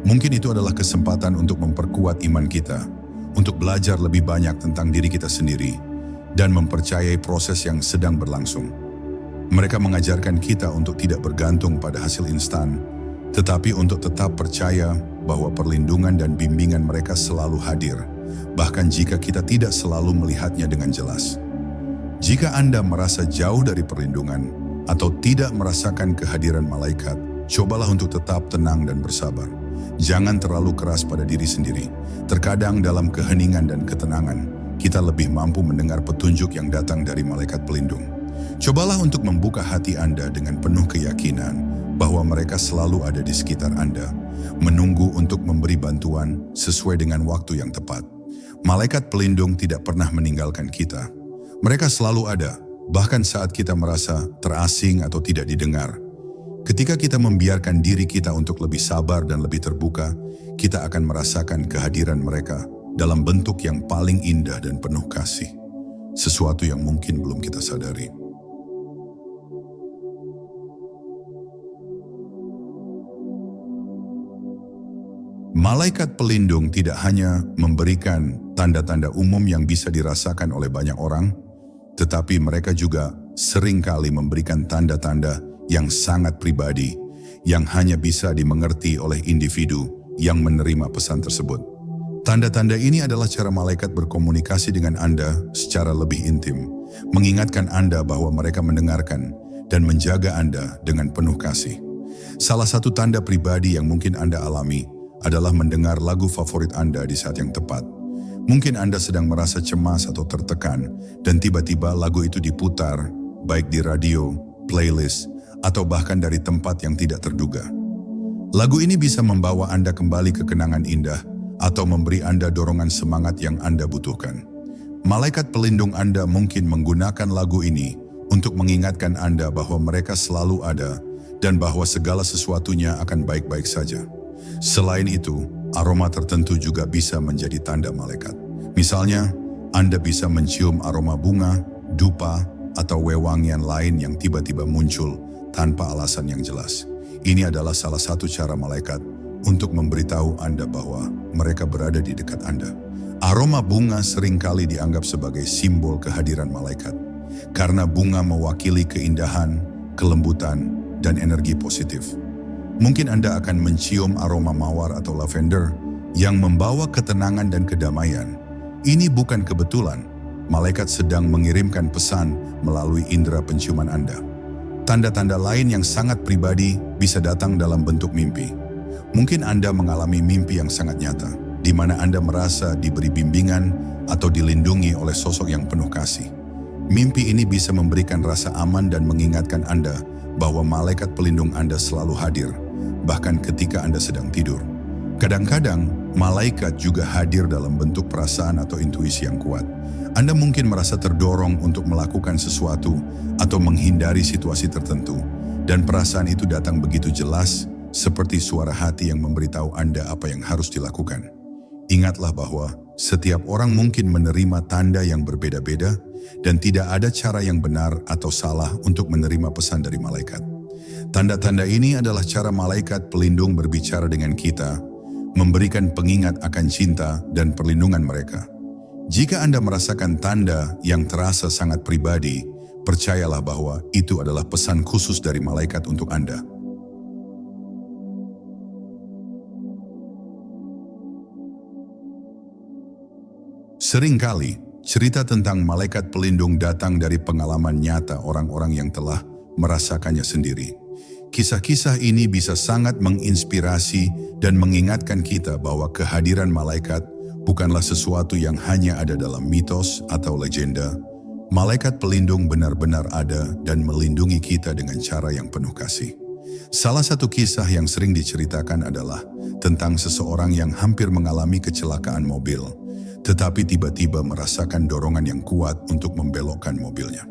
mungkin itu adalah kesempatan untuk memperkuat iman kita, untuk belajar lebih banyak tentang diri kita sendiri, dan mempercayai proses yang sedang berlangsung. Mereka mengajarkan kita untuk tidak bergantung pada hasil instan, tetapi untuk tetap percaya bahwa perlindungan dan bimbingan mereka selalu hadir, bahkan jika kita tidak selalu melihatnya dengan jelas. Jika Anda merasa jauh dari perlindungan, atau tidak merasakan kehadiran malaikat, Cobalah untuk tetap tenang dan bersabar. Jangan terlalu keras pada diri sendiri. Terkadang dalam keheningan dan ketenangan, kita lebih mampu mendengar petunjuk yang datang dari malaikat pelindung. Cobalah untuk membuka hati Anda dengan penuh keyakinan bahwa mereka selalu ada di sekitar Anda, menunggu untuk memberi bantuan sesuai dengan waktu yang tepat. Malaikat pelindung tidak pernah meninggalkan kita. Mereka selalu ada, bahkan saat kita merasa terasing atau tidak didengar. Ketika kita membiarkan diri kita untuk lebih sabar dan lebih terbuka, kita akan merasakan kehadiran mereka dalam bentuk yang paling indah dan penuh kasih. Sesuatu yang mungkin belum kita sadari. Malaikat pelindung tidak hanya memberikan tanda-tanda umum yang bisa dirasakan oleh banyak orang, tetapi mereka juga seringkali memberikan tanda-tanda yang sangat pribadi, yang hanya bisa dimengerti oleh individu yang menerima pesan tersebut. Tanda-tanda ini adalah cara malaikat berkomunikasi dengan Anda secara lebih intim, mengingatkan Anda bahwa mereka mendengarkan dan menjaga Anda dengan penuh kasih. Salah satu tanda pribadi yang mungkin Anda alami adalah mendengar lagu favorit Anda di saat yang tepat. Mungkin Anda sedang merasa cemas atau tertekan, dan tiba-tiba lagu itu diputar, baik di radio, playlist, atau bahkan dari tempat yang tidak terduga. Lagu ini bisa membawa Anda kembali ke kenangan indah, atau memberi Anda dorongan semangat yang Anda butuhkan. Malaikat pelindung Anda mungkin menggunakan lagu ini untuk mengingatkan Anda bahwa mereka selalu ada, dan bahwa segala sesuatunya akan baik-baik saja. Selain itu, aroma tertentu juga bisa menjadi tanda malaikat. Misalnya, Anda bisa mencium aroma bunga, dupa, atau wewangian lain yang tiba-tiba muncul tanpa alasan yang jelas. Ini adalah salah satu cara malaikat untuk memberitahu Anda bahwa mereka berada di dekat Anda. Aroma bunga seringkali dianggap sebagai simbol kehadiran malaikat, karena bunga mewakili keindahan, kelembutan, dan energi positif. Mungkin Anda akan mencium aroma mawar atau lavender yang membawa ketenangan dan kedamaian. Ini bukan kebetulan. Malaikat sedang mengirimkan pesan melalui indera penciuman Anda. Tanda-tanda lain yang sangat pribadi bisa datang dalam bentuk mimpi. Mungkin Anda mengalami mimpi yang sangat nyata, di mana Anda merasa diberi bimbingan atau dilindungi oleh sosok yang penuh kasih. Mimpi ini bisa memberikan rasa aman dan mengingatkan Anda bahwa malaikat pelindung Anda selalu hadir, bahkan ketika Anda sedang tidur. Kadang-kadang, malaikat juga hadir dalam bentuk perasaan atau intuisi yang kuat. Anda mungkin merasa terdorong untuk melakukan sesuatu atau menghindari situasi tertentu, dan perasaan itu datang begitu jelas, seperti suara hati yang memberitahu Anda apa yang harus dilakukan. Ingatlah bahwa setiap orang mungkin menerima tanda yang berbeda-beda, dan tidak ada cara yang benar atau salah untuk menerima pesan dari malaikat. Tanda-tanda ini adalah cara malaikat pelindung berbicara dengan kita, memberikan pengingat akan cinta dan perlindungan mereka. Jika Anda merasakan tanda yang terasa sangat pribadi, percayalah bahwa itu adalah pesan khusus dari malaikat untuk Anda. Seringkali, cerita tentang malaikat pelindung datang dari pengalaman nyata orang-orang yang telah merasakannya sendiri. Kisah-kisah ini bisa sangat menginspirasi dan mengingatkan kita bahwa kehadiran malaikat bukanlah sesuatu yang hanya ada dalam mitos atau legenda. Malaikat pelindung benar-benar ada dan melindungi kita dengan cara yang penuh kasih. Salah satu kisah yang sering diceritakan adalah tentang seseorang yang hampir mengalami kecelakaan mobil, tetapi tiba-tiba merasakan dorongan yang kuat untuk membelokkan mobilnya.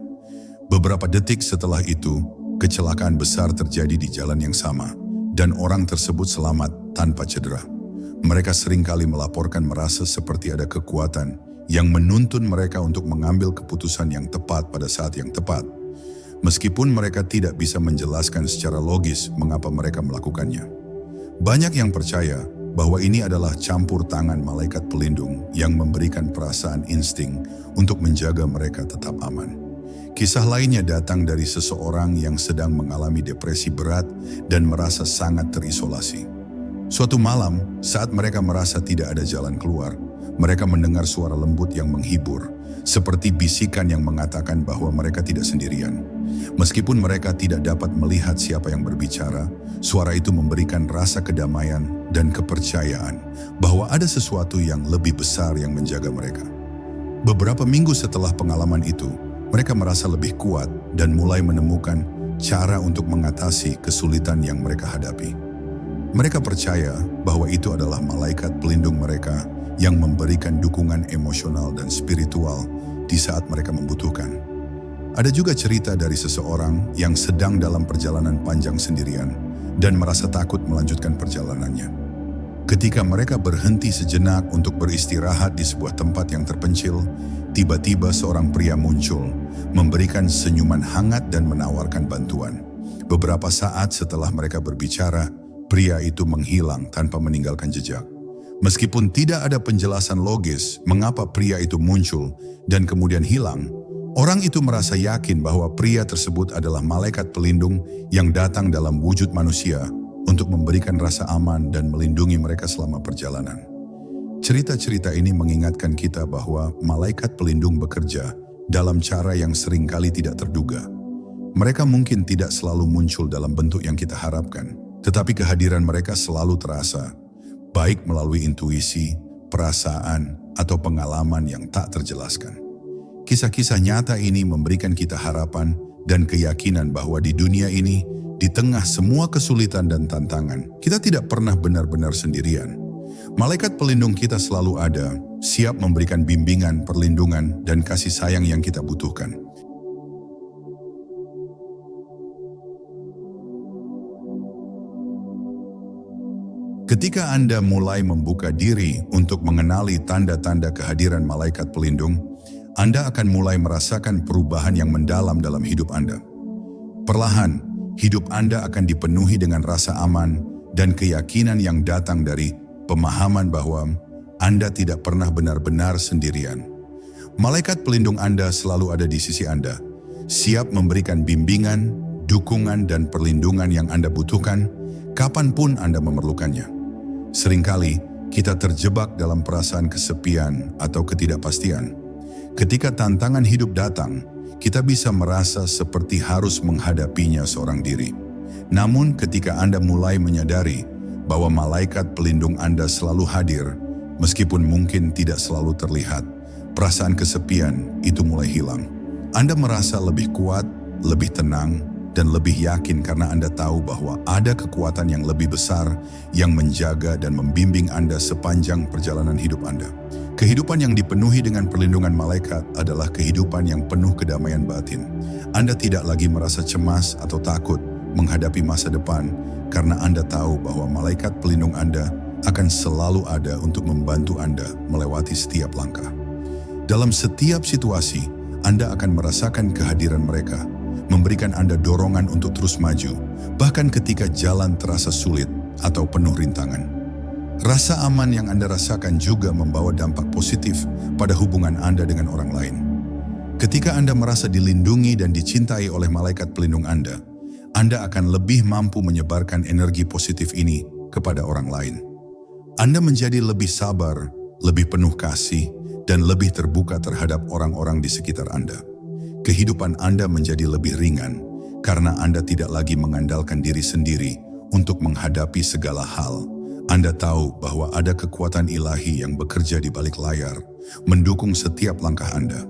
Beberapa detik setelah itu, kecelakaan besar terjadi di jalan yang sama, dan orang tersebut selamat tanpa cedera. Mereka seringkali melaporkan merasa seperti ada kekuatan yang menuntun mereka untuk mengambil keputusan yang tepat pada saat yang tepat, meskipun mereka tidak bisa menjelaskan secara logis mengapa mereka melakukannya. Banyak yang percaya bahwa ini adalah campur tangan malaikat pelindung yang memberikan perasaan insting untuk menjaga mereka tetap aman. Kisah lainnya datang dari seseorang yang sedang mengalami depresi berat dan merasa sangat terisolasi. Suatu malam, saat mereka merasa tidak ada jalan keluar, mereka mendengar suara lembut yang menghibur. seperti bisikan yang mengatakan bahwa mereka tidak sendirian. Meskipun mereka tidak dapat melihat siapa yang berbicara, suara itu memberikan rasa kedamaian dan kepercayaan bahwa ada sesuatu yang lebih besar yang menjaga mereka. Beberapa minggu setelah pengalaman itu, mereka merasa lebih kuat dan mulai menemukan cara untuk mengatasi kesulitan yang mereka hadapi. Mereka percaya bahwa itu adalah malaikat pelindung mereka yang memberikan dukungan emosional dan spiritual di saat mereka membutuhkan. Ada juga cerita dari seseorang yang sedang dalam perjalanan panjang sendirian dan merasa takut melanjutkan perjalanannya. Ketika mereka berhenti sejenak untuk beristirahat di sebuah tempat yang terpencil, tiba-tiba seorang pria muncul, memberikan senyuman hangat dan menawarkan bantuan. Beberapa saat setelah mereka berbicara, pria itu menghilang tanpa meninggalkan jejak. Meskipun tidak ada penjelasan logis mengapa pria itu muncul dan kemudian hilang, orang itu merasa yakin bahwa pria tersebut adalah malaikat pelindung yang datang dalam wujud manusia untuk memberikan rasa aman dan melindungi mereka selama perjalanan. Cerita-cerita ini mengingatkan kita bahwa malaikat pelindung bekerja dalam cara yang seringkali tidak terduga. Mereka mungkin tidak selalu muncul dalam bentuk yang kita harapkan, tetapi kehadiran mereka selalu terasa, baik melalui intuisi, perasaan, atau pengalaman yang tak terjelaskan. Kisah-kisah nyata ini memberikan kita harapan dan keyakinan bahwa di dunia ini, di tengah semua kesulitan dan tantangan, kita tidak pernah benar-benar sendirian. Malaikat pelindung kita selalu ada, siap memberikan bimbingan, perlindungan, dan kasih sayang yang kita butuhkan. Ketika Anda mulai membuka diri untuk mengenali tanda-tanda kehadiran malaikat pelindung, Anda akan mulai merasakan perubahan yang mendalam dalam hidup Anda. Perlahan, hidup Anda akan dipenuhi dengan rasa aman dan keyakinan yang datang dari pemahaman bahwa Anda tidak pernah benar-benar sendirian. Malaikat pelindung Anda selalu ada di sisi Anda, siap memberikan bimbingan, dukungan, dan perlindungan yang Anda butuhkan kapanpun Anda memerlukannya. Seringkali kita terjebak dalam perasaan kesepian atau ketidakpastian. Ketika tantangan hidup datang, kita bisa merasa seperti harus menghadapinya seorang diri. Namun ketika Anda mulai menyadari bahwa malaikat pelindung Anda selalu hadir, meskipun mungkin tidak selalu terlihat, perasaan kesepian itu mulai hilang. Anda merasa lebih kuat, lebih tenang, dan lebih yakin karena Anda tahu bahwa ada kekuatan yang lebih besar yang menjaga dan membimbing Anda sepanjang perjalanan hidup Anda. Kehidupan yang dipenuhi dengan perlindungan malaikat adalah kehidupan yang penuh kedamaian batin. Anda tidak lagi merasa cemas atau takut menghadapi masa depan karena Anda tahu bahwa malaikat pelindung Anda akan selalu ada untuk membantu Anda melewati setiap langkah. Dalam setiap situasi, Anda akan merasakan kehadiran mereka, memberikan Anda dorongan untuk terus maju, bahkan ketika jalan terasa sulit atau penuh rintangan. Rasa aman yang Anda rasakan juga membawa dampak positif pada hubungan Anda dengan orang lain. Ketika Anda merasa dilindungi dan dicintai oleh malaikat pelindung Anda akan lebih mampu menyebarkan energi positif ini kepada orang lain. Anda menjadi lebih sabar, lebih penuh kasih, dan lebih terbuka terhadap orang-orang di sekitar Anda. Kehidupan Anda menjadi lebih ringan karena Anda tidak lagi mengandalkan diri sendiri untuk menghadapi segala hal. Anda tahu bahwa ada kekuatan ilahi yang bekerja di balik layar, mendukung setiap langkah Anda.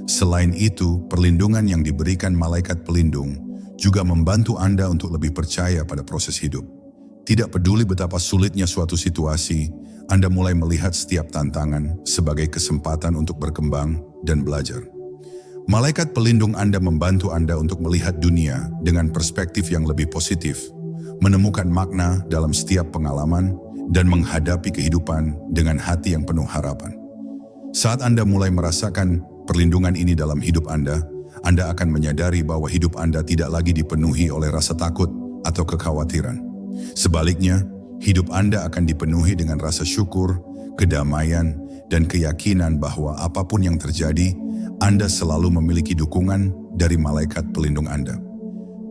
Selain itu, perlindungan yang diberikan malaikat pelindung juga membantu Anda untuk lebih percaya pada proses hidup. Tidak peduli betapa sulitnya suatu situasi, Anda mulai melihat setiap tantangan sebagai kesempatan untuk berkembang dan belajar. Malaikat pelindung Anda membantu Anda untuk melihat dunia dengan perspektif yang lebih positif, menemukan makna dalam setiap pengalaman, dan menghadapi kehidupan dengan hati yang penuh harapan. Saat Anda mulai merasakan perlindungan ini dalam hidup Anda akan menyadari bahwa hidup Anda tidak lagi dipenuhi oleh rasa takut atau kekhawatiran. Sebaliknya, hidup Anda akan dipenuhi dengan rasa syukur, kedamaian, dan keyakinan bahwa apapun yang terjadi, Anda selalu memiliki dukungan dari malaikat pelindung Anda.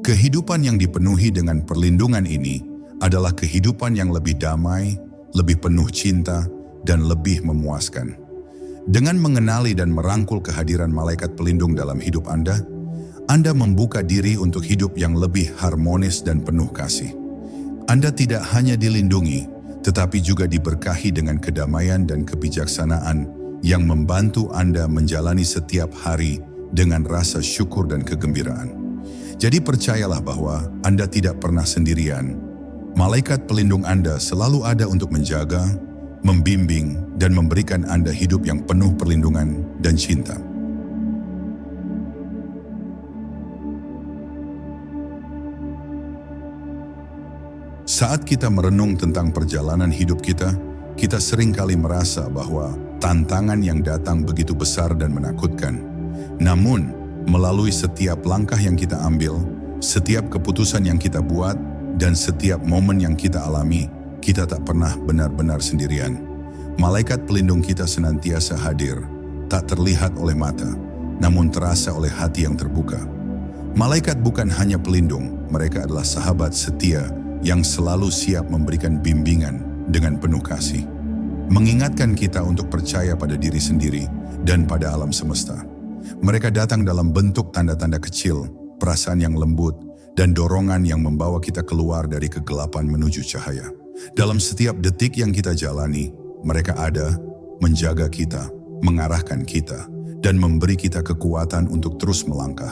Kehidupan yang dipenuhi dengan perlindungan ini adalah kehidupan yang lebih damai, lebih penuh cinta, dan lebih memuaskan. Dengan mengenali dan merangkul kehadiran malaikat pelindung dalam hidup Anda membuka diri untuk hidup yang lebih harmonis dan penuh kasih. Anda tidak hanya dilindungi, tetapi juga diberkahi dengan kedamaian dan kebijaksanaan yang membantu Anda menjalani setiap hari dengan rasa syukur dan kegembiraan. Jadi percayalah bahwa Anda tidak pernah sendirian. Malaikat pelindung Anda selalu ada untuk menjaga, membimbing, dan memberikan Anda hidup yang penuh perlindungan dan cinta. Saat kita merenung tentang perjalanan hidup kita seringkali merasa bahwa tantangan yang datang begitu besar dan menakutkan. Namun, melalui setiap langkah yang kita ambil, setiap keputusan yang kita buat, dan setiap momen yang kita alami, kita tak pernah benar-benar sendirian. Malaikat pelindung kita senantiasa hadir, tak terlihat oleh mata, namun terasa oleh hati yang terbuka. Malaikat bukan hanya pelindung, mereka adalah sahabat setia yang selalu siap memberikan bimbingan dengan penuh kasih. Mengingatkan kita untuk percaya pada diri sendiri dan pada alam semesta. Mereka datang dalam bentuk tanda-tanda kecil, perasaan yang lembut, dan dorongan yang membawa kita keluar dari kegelapan menuju cahaya. Dalam setiap detik yang kita jalani, mereka ada, menjaga kita, mengarahkan kita, dan memberi kita kekuatan untuk terus melangkah,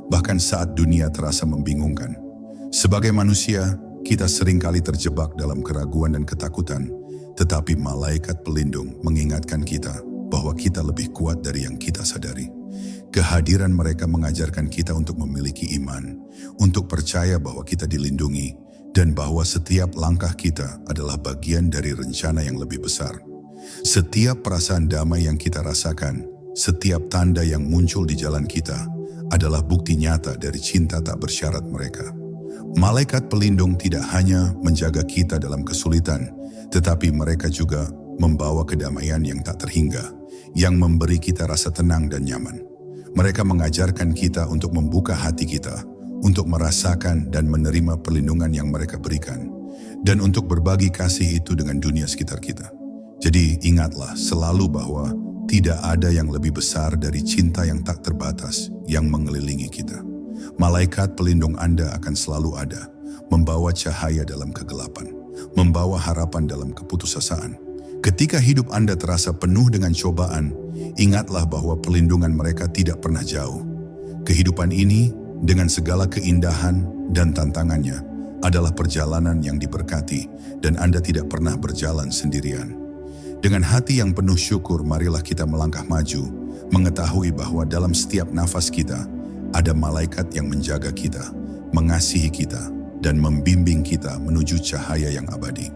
bahkan saat dunia terasa membingungkan. Sebagai manusia, kita seringkali terjebak dalam keraguan dan ketakutan, tetapi malaikat pelindung mengingatkan kita bahwa kita lebih kuat dari yang kita sadari. Kehadiran mereka mengajarkan kita untuk memiliki iman, untuk percaya bahwa kita dilindungi, dan bahwa setiap langkah kita adalah bagian dari rencana yang lebih besar. Setiap perasaan damai yang kita rasakan, setiap tanda yang muncul di jalan kita, adalah bukti nyata dari cinta tak bersyarat mereka. Malaikat pelindung tidak hanya menjaga kita dalam kesulitan, tetapi mereka juga membawa kedamaian yang tak terhingga, yang memberi kita rasa tenang dan nyaman. Mereka mengajarkan kita untuk membuka hati kita, untuk merasakan dan menerima perlindungan yang mereka berikan, dan untuk berbagi kasih itu dengan dunia sekitar kita. Jadi ingatlah selalu bahwa tidak ada yang lebih besar dari cinta yang tak terbatas yang mengelilingi kita. Malaikat pelindung Anda akan selalu ada, membawa cahaya dalam kegelapan, membawa harapan dalam keputusasaan. Ketika hidup Anda terasa penuh dengan cobaan, ingatlah bahwa perlindungan mereka tidak pernah jauh. Kehidupan ini, dengan segala keindahan dan tantangannya, adalah perjalanan yang diberkati dan Anda tidak pernah berjalan sendirian. Dengan hati yang penuh syukur, marilah kita melangkah maju, mengetahui bahwa dalam setiap nafas kita, ada malaikat yang menjaga kita, mengasihi kita, dan membimbing kita menuju cahaya yang abadi.